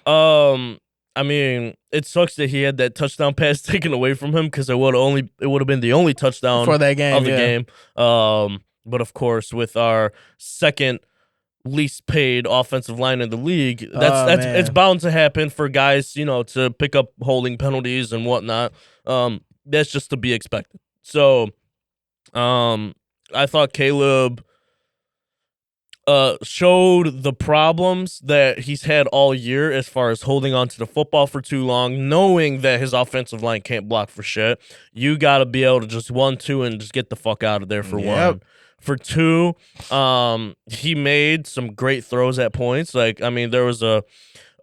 I mean, it sucks that he had that touchdown pass taken away from him because it would have been the only touchdown for that game of the game. But of course, with our second least paid offensive line in the league, it's bound to happen for guys, to pick up holding penalties and whatnot. That's just to be expected. So, I thought Caleb showed the problems that he's had all year as far as holding on to the football for too long, knowing that his offensive line can't block for shit. You got to be able to just 1-2 and just get the fuck out of there for one. For two, he made some great throws at points. Like, I mean, there was a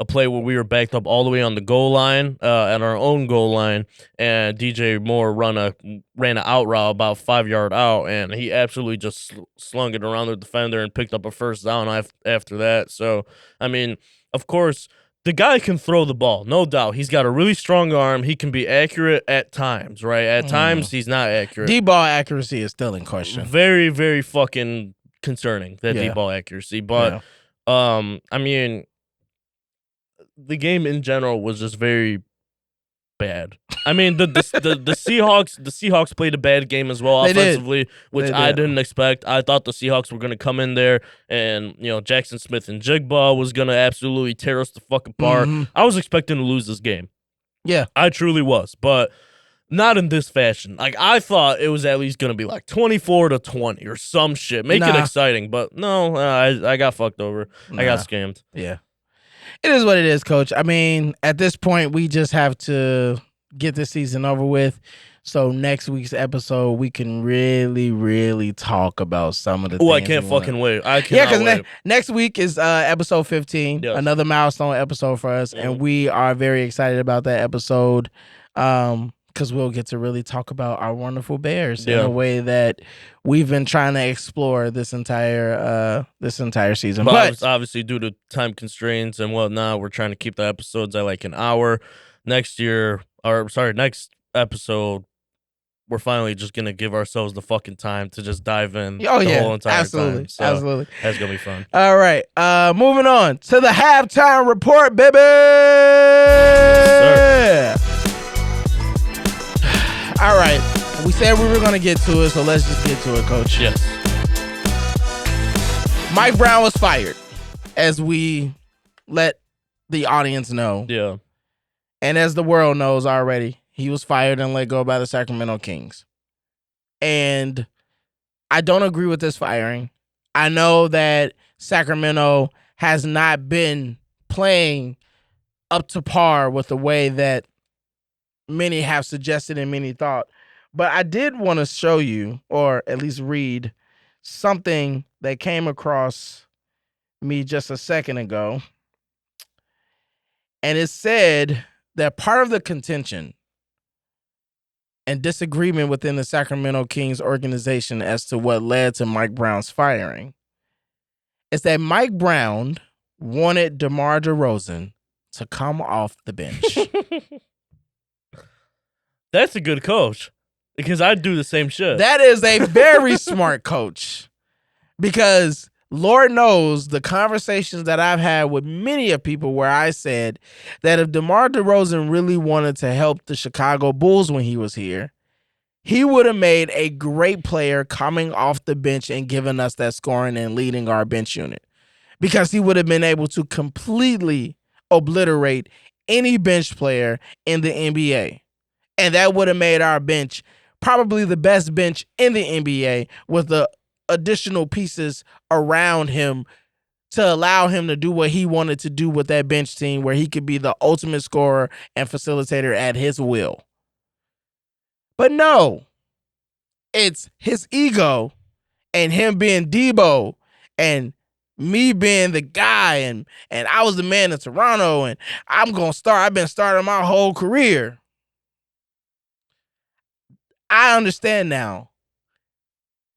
play where we were backed up all the way on the goal line, at our own goal line, and DJ Moore ran an out route about 5 yard out, and he absolutely just slung it around the defender and picked up a first down after that. So, I mean, of course, the guy can throw the ball, no doubt. He's got a really strong arm. He can be accurate at times, right? At times, he's not accurate. Deep ball accuracy is still in question. Very, very fucking concerning, that deep ball accuracy. But, I mean, the game in general was just very bad. I mean, the Seahawks played a bad game as well offensively, which I didn't expect. I thought the Seahawks were going to come in there and, Jackson Smith and Jigba was going to absolutely tear us the fuck apart. I was expecting to lose this game. Yeah. I truly was, but not in this fashion. Like, I thought it was at least going to be like 24-20 or some shit. Make it exciting, but no, I got fucked over. I got scammed. Yeah. It is what it is, Coach. I mean, at this point, we just have to get this season over with. So next week's episode, we can really, really talk about some of the things. Oh, I can't fucking wait. I cannot wait. Next week is episode 15, another milestone episode for us, and we are very excited about that episode because we'll get to really talk about our wonderful Bears in a way that we've been trying to explore this entire season. But obviously, due to time constraints and whatnot, we're trying to keep the episodes at like an hour. Next episode, we're finally just gonna give ourselves the fucking time to just dive in the whole entire time. So absolutely. That's gonna be fun. All right. Moving on to the halftime report, baby. Yes, all right. We said we were gonna get to it, so let's just get to it, Coach. Yes. Mike Brown was fired, as we let the audience know. Yeah. And as the world knows already, he was fired and let go by the Sacramento Kings. And I don't agree with this firing. I know that Sacramento has not been playing up to par with the way that many have suggested and many thought. But I did want to show you, or at least read, something that came across me just a second ago. And it said that part of the contention and disagreement within the Sacramento Kings organization as to what led to Mike Brown's firing is that Mike Brown wanted DeMar DeRozan to come off the bench. That's a good coach because I'd do the same shit. That is a very smart coach because Lord knows the conversations that I've had with many of people where I said that if DeMar DeRozan really wanted to help the Chicago Bulls when he was here, he would have made a great player coming off the bench and giving us that scoring and leading our bench unit, because he would have been able to completely obliterate any bench player in the NBA. And that would have made our bench probably the best bench in the NBA with the additional pieces around him to allow him to do what he wanted to do with that bench team, where he could be the ultimate scorer and facilitator at his will. But no, it's his ego and him being Debo and me being the guy, and I was the man in Toronto, and I'm going to start. I've been starting my whole career. I understand now.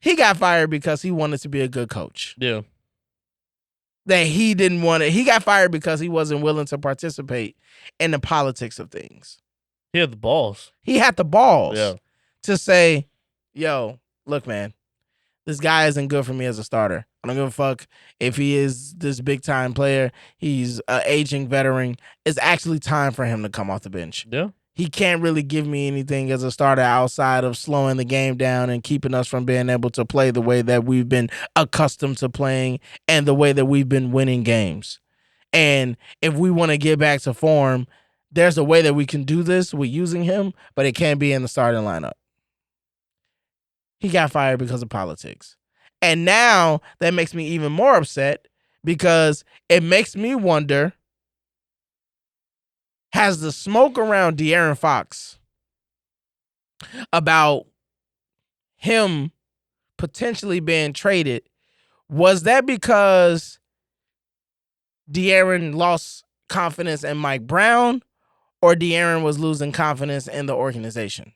He got fired because he wanted to be a good coach. Yeah. That he didn't want it. He got fired because he wasn't willing to participate in the politics of things. He had the balls. He had the balls Yeah. to say, yo, look, man, this guy isn't good for me as a starter. I don't give a fuck if he is this big time player. He's an aging veteran. It's actually time for him to come off the bench. Yeah. He can't really give me anything as a starter outside of slowing the game down and keeping us from being able to play the way that we've been accustomed to playing and the way that we've been winning games. And if we want to get back to form, there's a way that we can do this with using him, but it can't be in the starting lineup. He got fired because of politics. And now that makes me even more upset because it makes me wonder, has the smoke around De'Aaron Fox about him potentially being traded, was that because De'Aaron lost confidence in Mike Brown, or De'Aaron was losing confidence in the organization?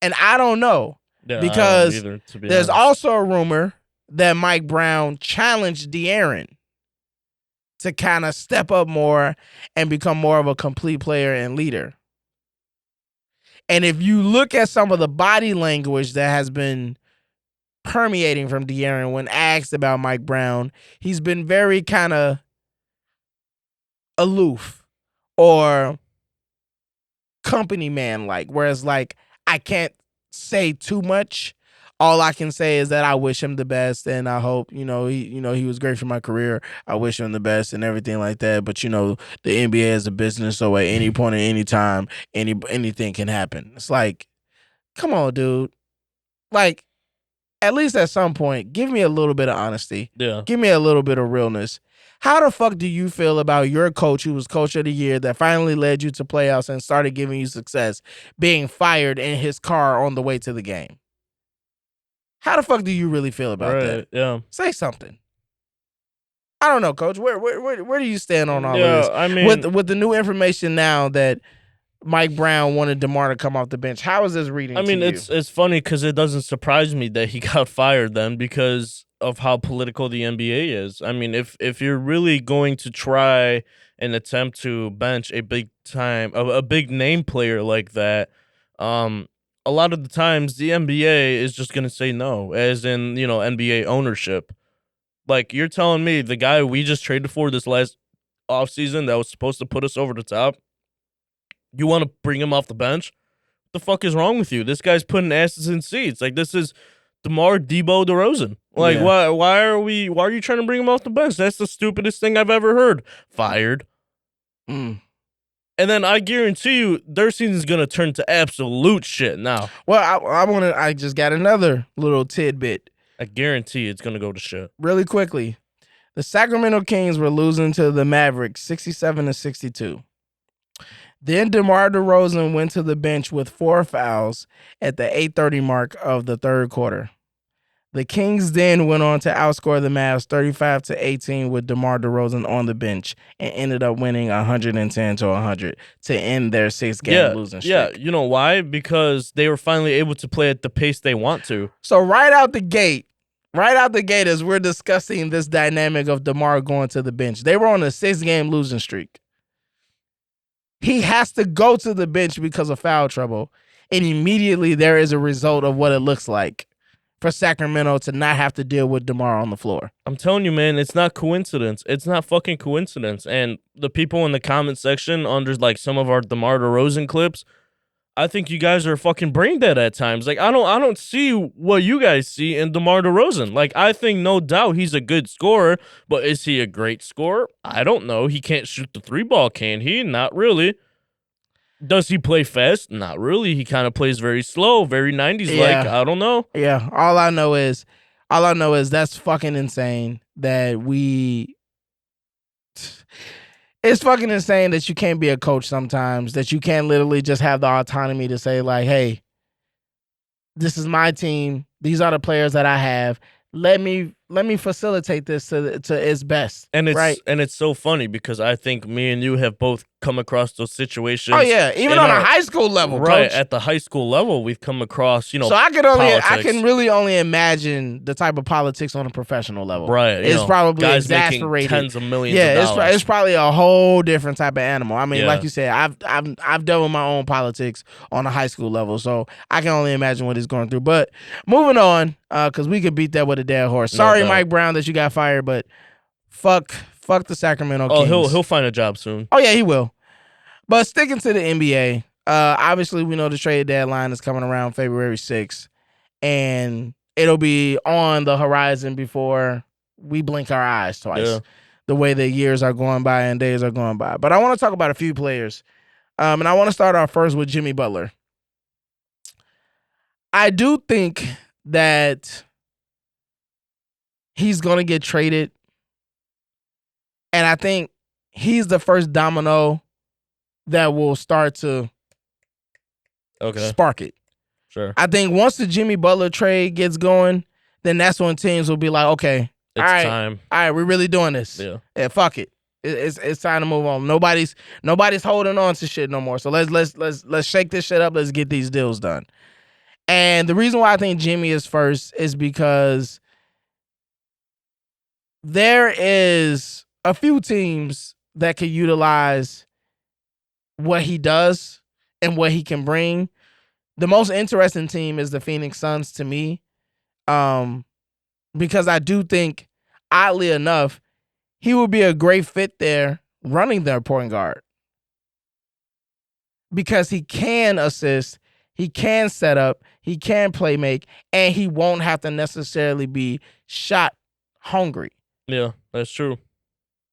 And I don't know, because either, to be there's honest. also a rumor that Mike Brown challenged De'Aaron to kind of step up more and become more of a complete player and leader. And if you look at some of the body language that has been permeating from De'Aaron when asked about Mike Brown, he's been very kind of aloof or company man like, whereas like I can't say too much. All I can say is that I wish him the best, and I hope, he was great for my career. I wish him the best and everything like that. But the NBA is a business, so at any point at any time, anything can happen. It's like, come on, dude. Like, at least at some point, give me a little bit of honesty. Yeah. Give me a little bit of realness. How the fuck do you feel about your coach, who was coach of the year, that finally led you to playoffs and started giving you success, being fired in his car on the way to the game? How the fuck do you really feel about that? Yeah. Say something. I don't know, Coach. Where do you stand on all of Yeah, this? I mean, with the new information now that Mike Brown wanted DeMar to come off the bench, how is this reading? I mean, to you? it's funny because it doesn't surprise me that he got fired then, because of how political the NBA is. I mean, if you're really going to try and attempt to bench a big name player like that, a lot of the times the NBA is just gonna say no, as in NBA ownership. Like, you're telling me the guy we just traded for this last offseason that was supposed to put us over the top, you want to bring him off the bench? What the fuck is wrong with you? This guy's putting asses in seats. Like, this is DeMar DeRozan. Like, Yeah. why are you trying to bring him off the bench? That's the stupidest thing I've ever heard. Fired. Mm. And then I guarantee you their season's gonna turn to absolute shit now. Well, I just got another little tidbit. I guarantee it's gonna go to shit. Really quickly. The Sacramento Kings were losing to the Mavericks 67-62. Then DeMar DeRozan went to the bench with 4 fouls at the 8:30 mark of the third quarter. The Kings then went on to outscore the Mavs 35-18 with DeMar DeRozan on the bench, and ended up winning 110-100 to end their 6-game losing streak. Yeah, you know why? Because they were finally able to play at the pace they want to. So right out the gate, right out the gate as we're discussing this dynamic of DeMar going to the bench. They were on a 6-game losing streak. He has to go to the bench because of foul trouble. And immediately there is a result of what it looks like for Sacramento to not have to deal with DeMar on the floor. I'm telling you, man, it's not coincidence. It's not fucking coincidence. And the people in the comment section under like some of our DeMar DeRozan clips, I think you guys are fucking brain dead at times. Like I don't see what you guys see in DeMar DeRozan. Like I think no doubt he's a good scorer, but is he a great scorer? I don't know. He can't shoot the 3-ball, can he? Not really. Does he play fast? Not really. He kind of plays very slow, very 90s like. Yeah. I don't know. Yeah. All I know is that's fucking insane that it's fucking insane that you can't be a coach sometimes, that you can't literally just have the autonomy to say like, hey, this is my team. These are the players that I have. Let me facilitate this to its best. And it's right. And it's so funny because I think me and you have both come across those situations. Oh yeah, even on a high school level, right? Coach. At the high school level, we've come across, So I can really only imagine the type of politics on a professional level. Right, it's probably guys exasperated. Making tens of millions. Of dollars. It's probably a whole different type of animal. I mean, Yeah. like you said, I've dealt with my own politics on a high school level, so I can only imagine what he's going through. But moving on, because we could beat that with a dead horse. Sorry, Mike Brown, that you got fired, but fuck the Sacramento Kings. Oh, he'll find a job soon. Oh yeah, he will. But sticking to the NBA, obviously we know the trade deadline is coming around February 6th, and it'll be on the horizon before we blink our eyes twice. Yeah. The way the years are going by and days are going by. But I want to talk about a few players, and I want to start off first with Jimmy Butler. I do think that he's going to get traded, and I think he's the first domino that will start to spark it. Sure. I think once the Jimmy Butler trade gets going, then that's when teams will be like, okay, it's time. All right, we're really doing this. Yeah, fuck it. It's time to move on. Nobody's holding on to shit no more. So let's shake this shit up. Let's get these deals done. And the reason why I think Jimmy is first is because there is a few teams that could utilize what he does and what he can bring. The most interesting team is the Phoenix Suns to me, because I do think, oddly enough, he would be a great fit there running their point guard, because he can assist, he can set up, he can play make, and he won't have to necessarily be shot hungry. Yeah, that's true.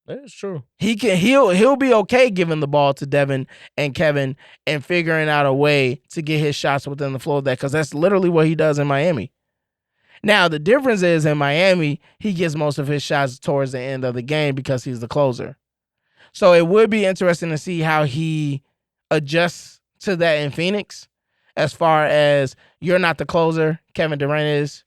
That's true. He'll be okay giving the ball to Devin and Kevin and figuring out a way to get his shots within the flow of that, because that's literally what he does in Miami. Now, the difference is in Miami, he gets most of his shots towards the end of the game because he's the closer. So it would be interesting to see how he adjusts to that in Phoenix, as far as you're not the closer, Kevin Durant is,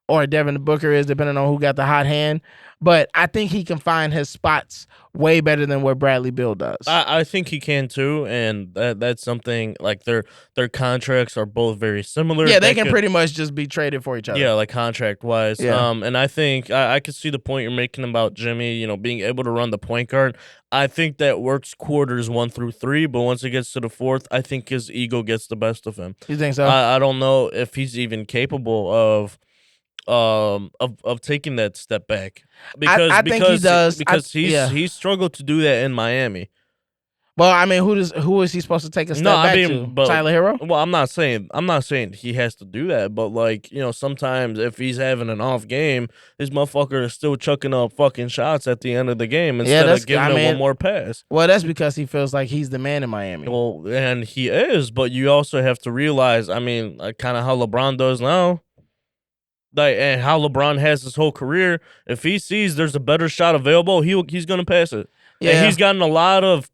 or Devin Booker is, depending on who got the hot hand. But I think he can find his spots way better than what Bradley Beal does. I think he can too, and that's something like their contracts are both very similar. Yeah, they can pretty much just be traded for each other. Yeah, like contract wise. Yeah. And I think I could see the point you're making about Jimmy, being able to run the point guard. I think that works quarters 1 through 3, but once it gets to the 4th, I think his ego gets the best of him. You think so? I don't know if he's even capable of taking that step back, because I think he does, because he's struggled to do that in Miami. Well, I mean, who is he supposed to take a step back to? Tyler Hero? Well, I'm not saying he has to do that, but sometimes if he's having an off game, this motherfucker is still chucking up fucking shots at the end of the game instead of giving him one more pass. Well, that's because he feels like he's the man in Miami. Well, and he is, but you also have to realize, kind of how LeBron does now. And how LeBron has his whole career, if he sees there's a better shot available, he's gonna pass it. Yeah. And he's gotten a lot of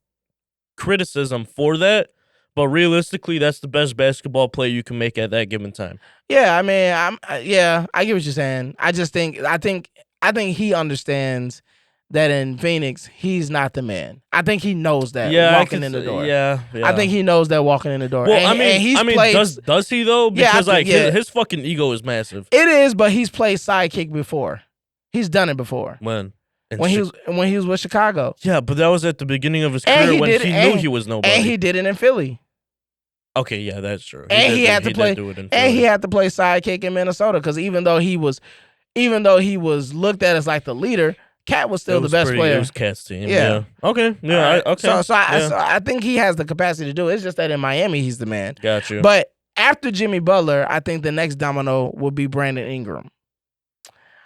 criticism for that, but realistically, that's the best basketball play you can make at that given time. Yeah, I mean, I get what you're saying. I think he understands that in Phoenix, he's not the man. I think he knows that Yeah, I walking could. in the door. Yeah, I yeah. think he knows that walking in the door. Well, And he's played. does he though? Yeah, Because like yeah, his fucking ego is massive. it is, but he's played sidekick before. He's done it before. When When he was with Chicago. Yeah, but that was at the beginning of his And career he when did- he and- knew he was nobody. And he did it in Philly. Okay, yeah, that's true. And he had to play. do it in And he Philly. had to play sidekick in Minnesota because even though he was looked at as like the leader, Cat was still the best player. It was Cat's team. Yeah. Yeah. Okay. Yeah. All right. Okay. So I think he has the capacity to do it. It's just that in Miami he's the man. Got you. But after Jimmy Butler, I think the next domino will be Brandon Ingram.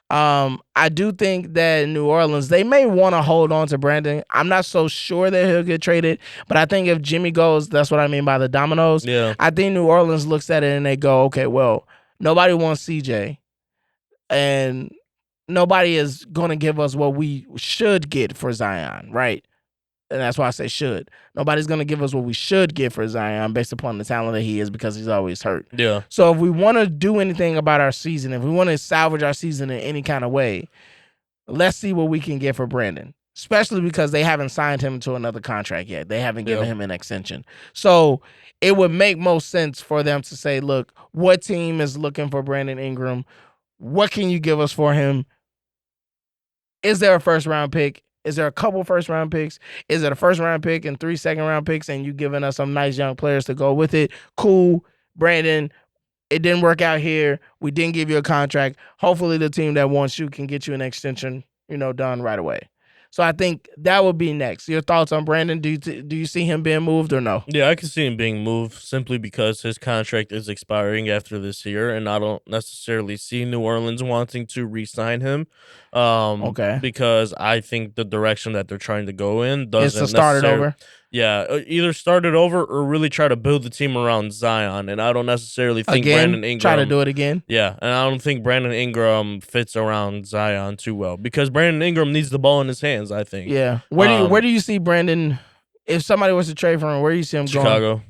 I do think that New Orleans, they may want to hold on to Brandon. I'm not so sure that he'll get traded, but I think if Jimmy goes, that's what I mean by the dominoes. Yeah. I think New Orleans looks at it and they go, okay, well, nobody wants CJ, and nobody is going to give us what we should get for Zion, right? And that's why I say should. Nobody's going to give us what we should get for Zion based upon the talent that he is because he's always hurt. Yeah. So if we want to do anything about our season, if we want to salvage our season in any kind of way, let's see what we can get for Brandon, especially because they haven't signed him to another contract yet. They haven't given him an extension. So it would make most sense for them to say, look, what team is looking for Brandon Ingram? What can you give us for him? Is there a first-round pick? Is there a couple first-round picks? Is it a first-round pick and 3 second-round picks and you giving us some nice young players to go with it? Cool, Brandon. It didn't work out here. We didn't give you a contract. Hopefully the team that wants you can get you an extension, done right away. So I think that would be next. Your thoughts on Brandon? Do you see him being moved or no? Yeah, I can see him being moved simply because his contract is expiring after this year, and I don't necessarily see New Orleans wanting to re-sign him. Okay. Because I think the direction that they're trying to go in doesn't It's to start it necessarily- over. Yeah, either start it over or really try to build the team around Zion, and I don't necessarily think Brandon Ingram try to do it again. Yeah, and I don't think Brandon Ingram fits around Zion too well because Brandon Ingram needs the ball in his hands, I think. Yeah. Where do you see Brandon? If somebody was to trade for him, where do you see him going? Chicago.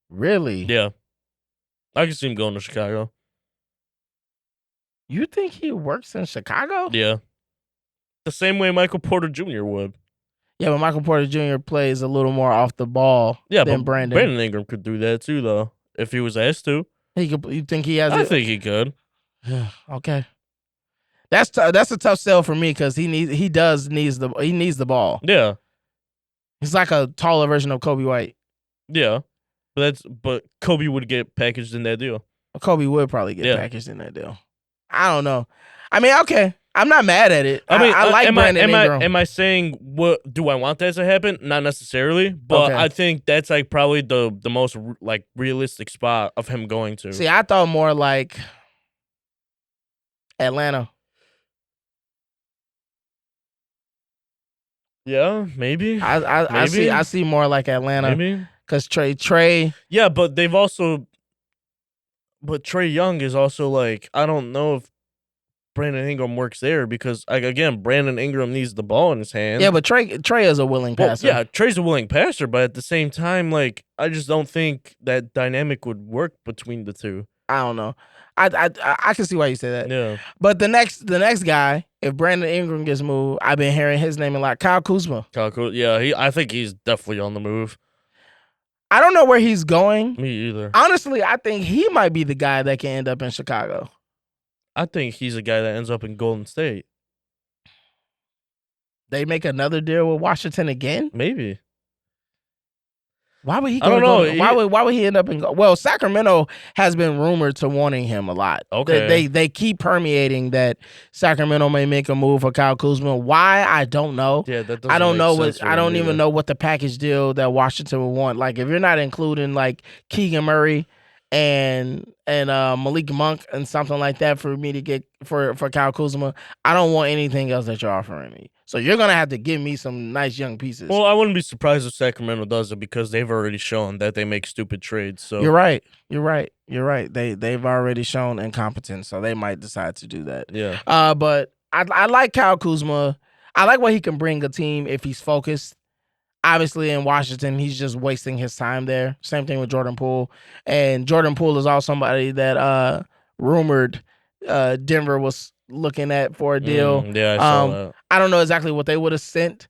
Really? Yeah. I can see him going to Chicago. You think he works in Chicago? Yeah. The same way Michael Porter Jr. would. Yeah, but Michael Porter Jr. plays a little more off the ball than Brandon. Brandon Ingram could do that too, though, if he was asked to. You think he has I it? think he could. Okay. That's a tough sell for me because he needs the ball. Yeah. He's like a taller version of Kobe White. Yeah. But Kobe would get packaged in that deal. Kobe would probably get packaged in that deal. I don't know. I mean, okay. I'm not mad at it. I mean, I like Brandon Ingram. Am I saying what do I want that to happen? Not necessarily, but Okay. I think that's like probably the most like realistic spot of him going to. See, I thought more like Atlanta. Yeah, maybe. I see more like Atlanta Maybe. because Trey. Yeah, but but Trey Young is also like, I don't know if Brandon Ingram works there because, like, again, Brandon Ingram needs the ball in his hand. Yeah, but Trey is a willing passer. Yeah, Trey's a willing passer, but at the same time, like, I just don't think that dynamic would work between the two. I don't know. I can see why you say that. Yeah. But the next guy, if Brandon Ingram gets moved, I've been hearing his name a lot. Kyle Kuzma. Yeah, I think he's definitely on the move. I don't know where he's going. Me either. Honestly, I think he might be the guy that can end up in Chicago. I think he's a guy that ends up in Golden State. They make another deal with Washington again? Maybe. Why would he? I don't know. Why would he end up in? Well, Sacramento has been rumored to wanting him a lot. Okay. They keep permeating that Sacramento may make a move for Kyle Kuzma. Why? I don't know. Yeah, that doesn't I don't make know sense what. for I him don't even either. know what the package deal that Washington would want. Like if you're not including like Keegan Murray and Malik Monk and something like that for me to get for Kyle Kuzma, I don't want anything else that you're offering me. So you're gonna have to give me some nice young pieces. Well, I wouldn't be surprised if Sacramento does it because they've already shown that they make stupid trades. So You're right. They've already shown incompetence, so they might decide to do that. yeah, But I like Kyle Kuzma. I like what he can bring a team if he's focused. Obviously, in Washington, he's just wasting his time there. Same thing with Jordan Poole. And Jordan Poole is also somebody that rumored Denver was looking at for a deal. Yeah, I saw that. I don't know exactly what they would have sent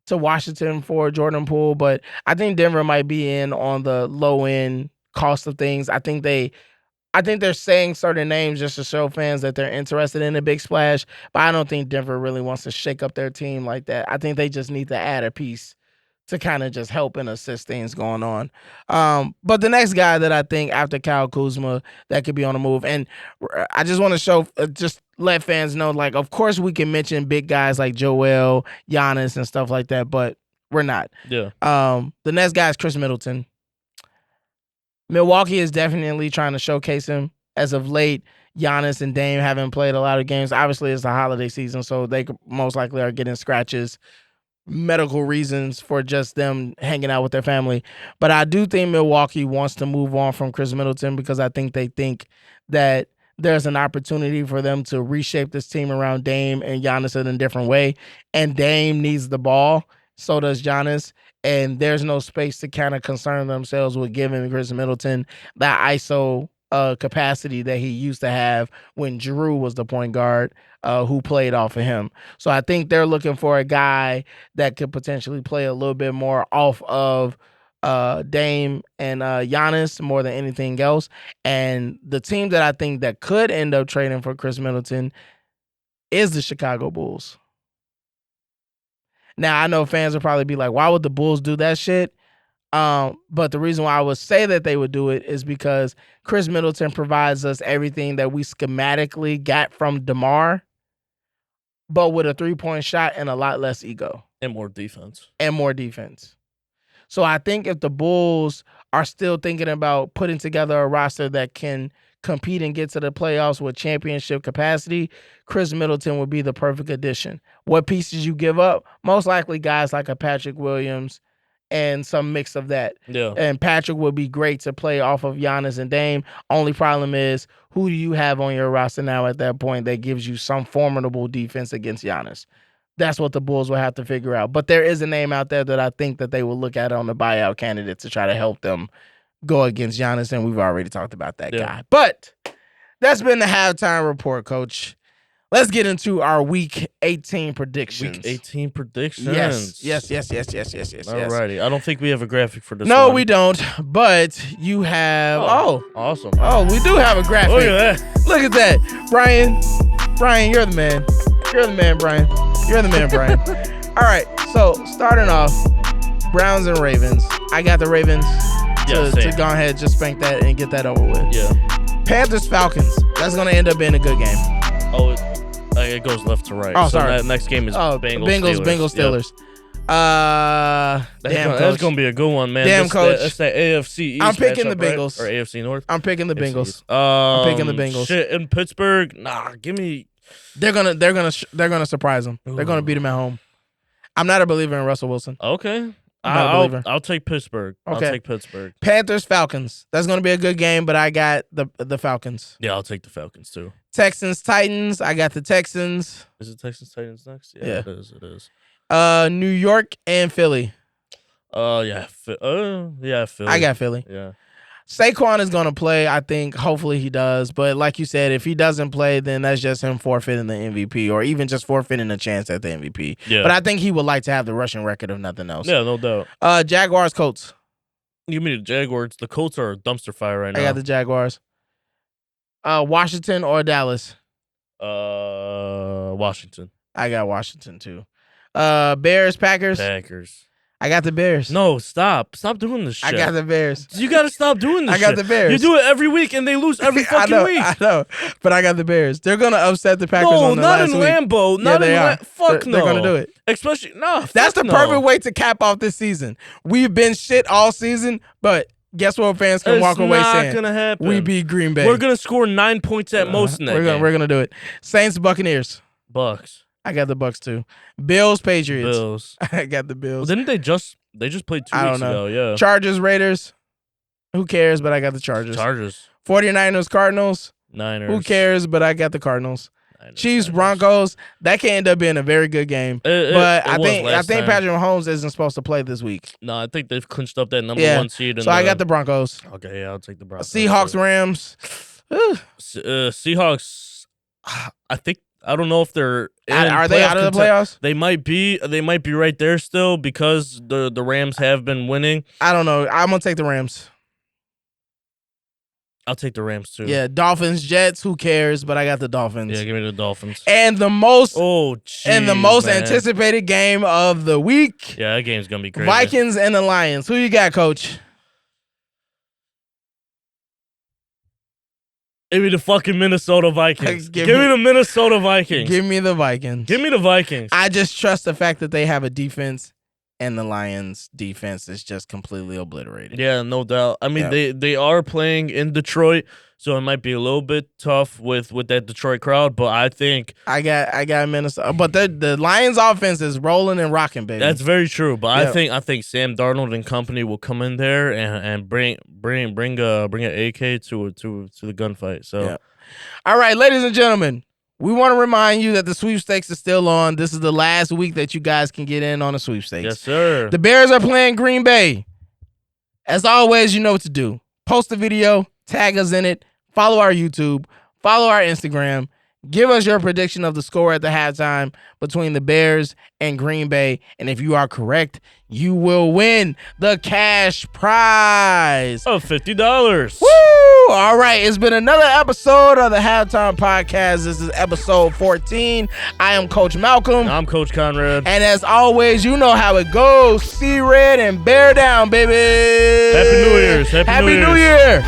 to Washington for Jordan Poole, but I think Denver might be in on the low end cost of things. I think they're saying certain names just to show fans that they're interested in a big splash, but I don't think Denver really wants to shake up their team like that. I think they just need to add a piece to kind of just help and assist things going on. But the next guy that I think after Kyle Kuzma that could be on the move, and I just want to show, just let fans know, like, of course we can mention big guys like Joel, Giannis, and stuff like that, but we're not. Yeah. The next guy is Chris Middleton. Milwaukee is definitely trying to showcase him. As of late, Giannis and Dame haven't played a lot of games. Obviously, it's the holiday season, so they most likely are getting scratches, medical reasons for just them hanging out with their family. But I do think Milwaukee wants to move on from Chris Middleton because I think they think that there's an opportunity for them to reshape this team around Dame and Giannis in a different way. And Dame needs the ball. So does Giannis. And there's no space to kind of concern themselves with giving Chris Middleton that ISO capacity that he used to have when Drew was the point guard who played off of him. So I think they're looking for a guy that could potentially play a little bit more off of Dame and Giannis more than anything else. And the team that I think that could end up trading for Chris Middleton is the Chicago Bulls. Now, I know fans will probably be like, why would the Bulls do that shit? But the reason why I would say that they would do it is because Chris Middleton provides us everything that we schematically got from DeMar, but with a three-point shot and a lot less ego. And more defense. So I think if the Bulls are still thinking about putting together a roster that can compete and get to the playoffs with championship capacity, Chris Middleton would be the perfect addition. What pieces you give up? Most likely guys like a Patrick Williams and some mix of that. Yeah. And Patrick would be great to play off of Giannis and Dame. Only problem is, who do you have on your roster now at that point that gives you some formidable defense against Giannis? That's what the Bulls will have to figure out. But there is a name out there that I think that they will look at on the buyout candidate to try to help them go against Giannis, and we've already talked about that guy. But that's been the halftime report, Coach. Let's get into our Week 18 predictions. Week 18 predictions. Yes. Alrighty. I don't think we have a graphic for this No, one. we don't. But you have. Awesome. Oh, we do have a graphic. Look at that. Look at that. Brian, you're the man. You're the man, Brian. All right. So, starting off, Browns and Ravens. I got the Ravens to go ahead, just spank that and get that over with. Yeah. Panthers, Falcons. That's going to end up being a good game. Oh, it goes left to right. Oh, so sorry. That next game is Bengals, Steelers. Yep. That's going to be a good one, man. Damn, Coach. That's that AFC East. I'm picking the Bengals. Right? Or AFC North. I'm picking the Bengals. I'm picking the Bengals. Shit, in Pittsburgh, give me. They're gonna surprise them. They're gonna beat them at home. I'm not a believer in Russell Wilson. Okay. I'll take Pittsburgh. Okay. I'll take Pittsburgh. Panthers, Falcons. That's gonna be a good game, but I got the Falcons. Yeah, I'll take the Falcons too. Texans, Titans. I got the Texans. Is it Texans, Titans next? Yeah. It is. New York and Philly. Yeah, Philly. I got Philly. Yeah. Saquon is going to play, I think. Hopefully he does. But like you said, if he doesn't play, then that's just him forfeiting the MVP or even just forfeiting a chance at the MVP. Yeah. But I think he would like to have the rushing record if nothing else. Yeah, no doubt. Jaguars, Colts. Give me the Jaguars. The Colts are a dumpster fire right now. I got the Jaguars. Washington or Dallas? Washington. I got Washington too. Bears, Packers. I got the Bears. No, stop doing this shit. I got the Bears. You got to stop doing this. I got the Bears. You do it every week and they lose every fucking week. I know, but I got the Bears. They're gonna upset the Packers. No, on the not last in week. Lambeau. Yeah, Not in Lambeau. Fuck no. They're gonna do it. Especially That's the perfect way to cap off this season. We've been shit all season, but guess what? Fans can walk away saying, "It's not gonna happen." We beat Green Bay. We're gonna score 9 points at most in that game. We're gonna do it. Saints, Buccaneers. Bucks. I got the Bucks too. Bills, Patriots. Bills. I got the Bills. Well, didn't they just played 2 weeks ago? Yeah. Chargers, Raiders. Who cares? But I got the Chargers. 49ers, Cardinals. Niners. Who cares? But I got the Cardinals. Chiefs, Broncos. That can end up being a very good game. But I think Patrick Mahomes isn't supposed to play this week. No, I think they've clinched up that number 1 seed. So I got the Broncos. Okay, yeah, I'll take the Broncos. Seahawks, Rams. Seahawks. I think I don't know if they're Are they out of the playoffs? They might be. They might be right there still because the Rams have been winning. I don't know. I'm gonna take the Rams. I'll take the Rams too. Yeah, Dolphins, Jets. Who cares? But I got the Dolphins. Yeah, give me the Dolphins. And the most man. anticipated game of the week. Yeah, that game's gonna be crazy. Vikings and the Lions. Who you got, Coach? Give me the fucking Minnesota Vikings. Give me the Minnesota Vikings. Give me the Vikings. Give me the Vikings. I just trust the fact that they have a defense, and the Lions' defense is just completely obliterated. Yeah, no doubt. I mean, they are playing in Detroit, so it might be a little bit tough with that Detroit crowd. But I think I got Minnesota. But the Lions' offense is rolling and rocking, baby. that's very true. But I think Sam Darnold and company will come in there and bring an AK to the gunfight. So, yeah. All right, ladies and gentlemen. We want to remind you that the sweepstakes is still on. This is the last week that you guys can get in on the sweepstakes. Yes, sir. The Bears are playing Green Bay. As always, you know what to do. Post a video, tag us in it, follow our YouTube, follow our Instagram. Give us your prediction of the score at the halftime between the Bears and Green Bay. And if you are correct, you will win the cash prize of $50. Woo! All right. It's been another episode of the Halftime Podcast. This is episode 14. I am Coach Malcolm. I'm Coach Conrad. And as always, you know how it goes. See red and bear down, baby. Happy New Year's. Happy New Year.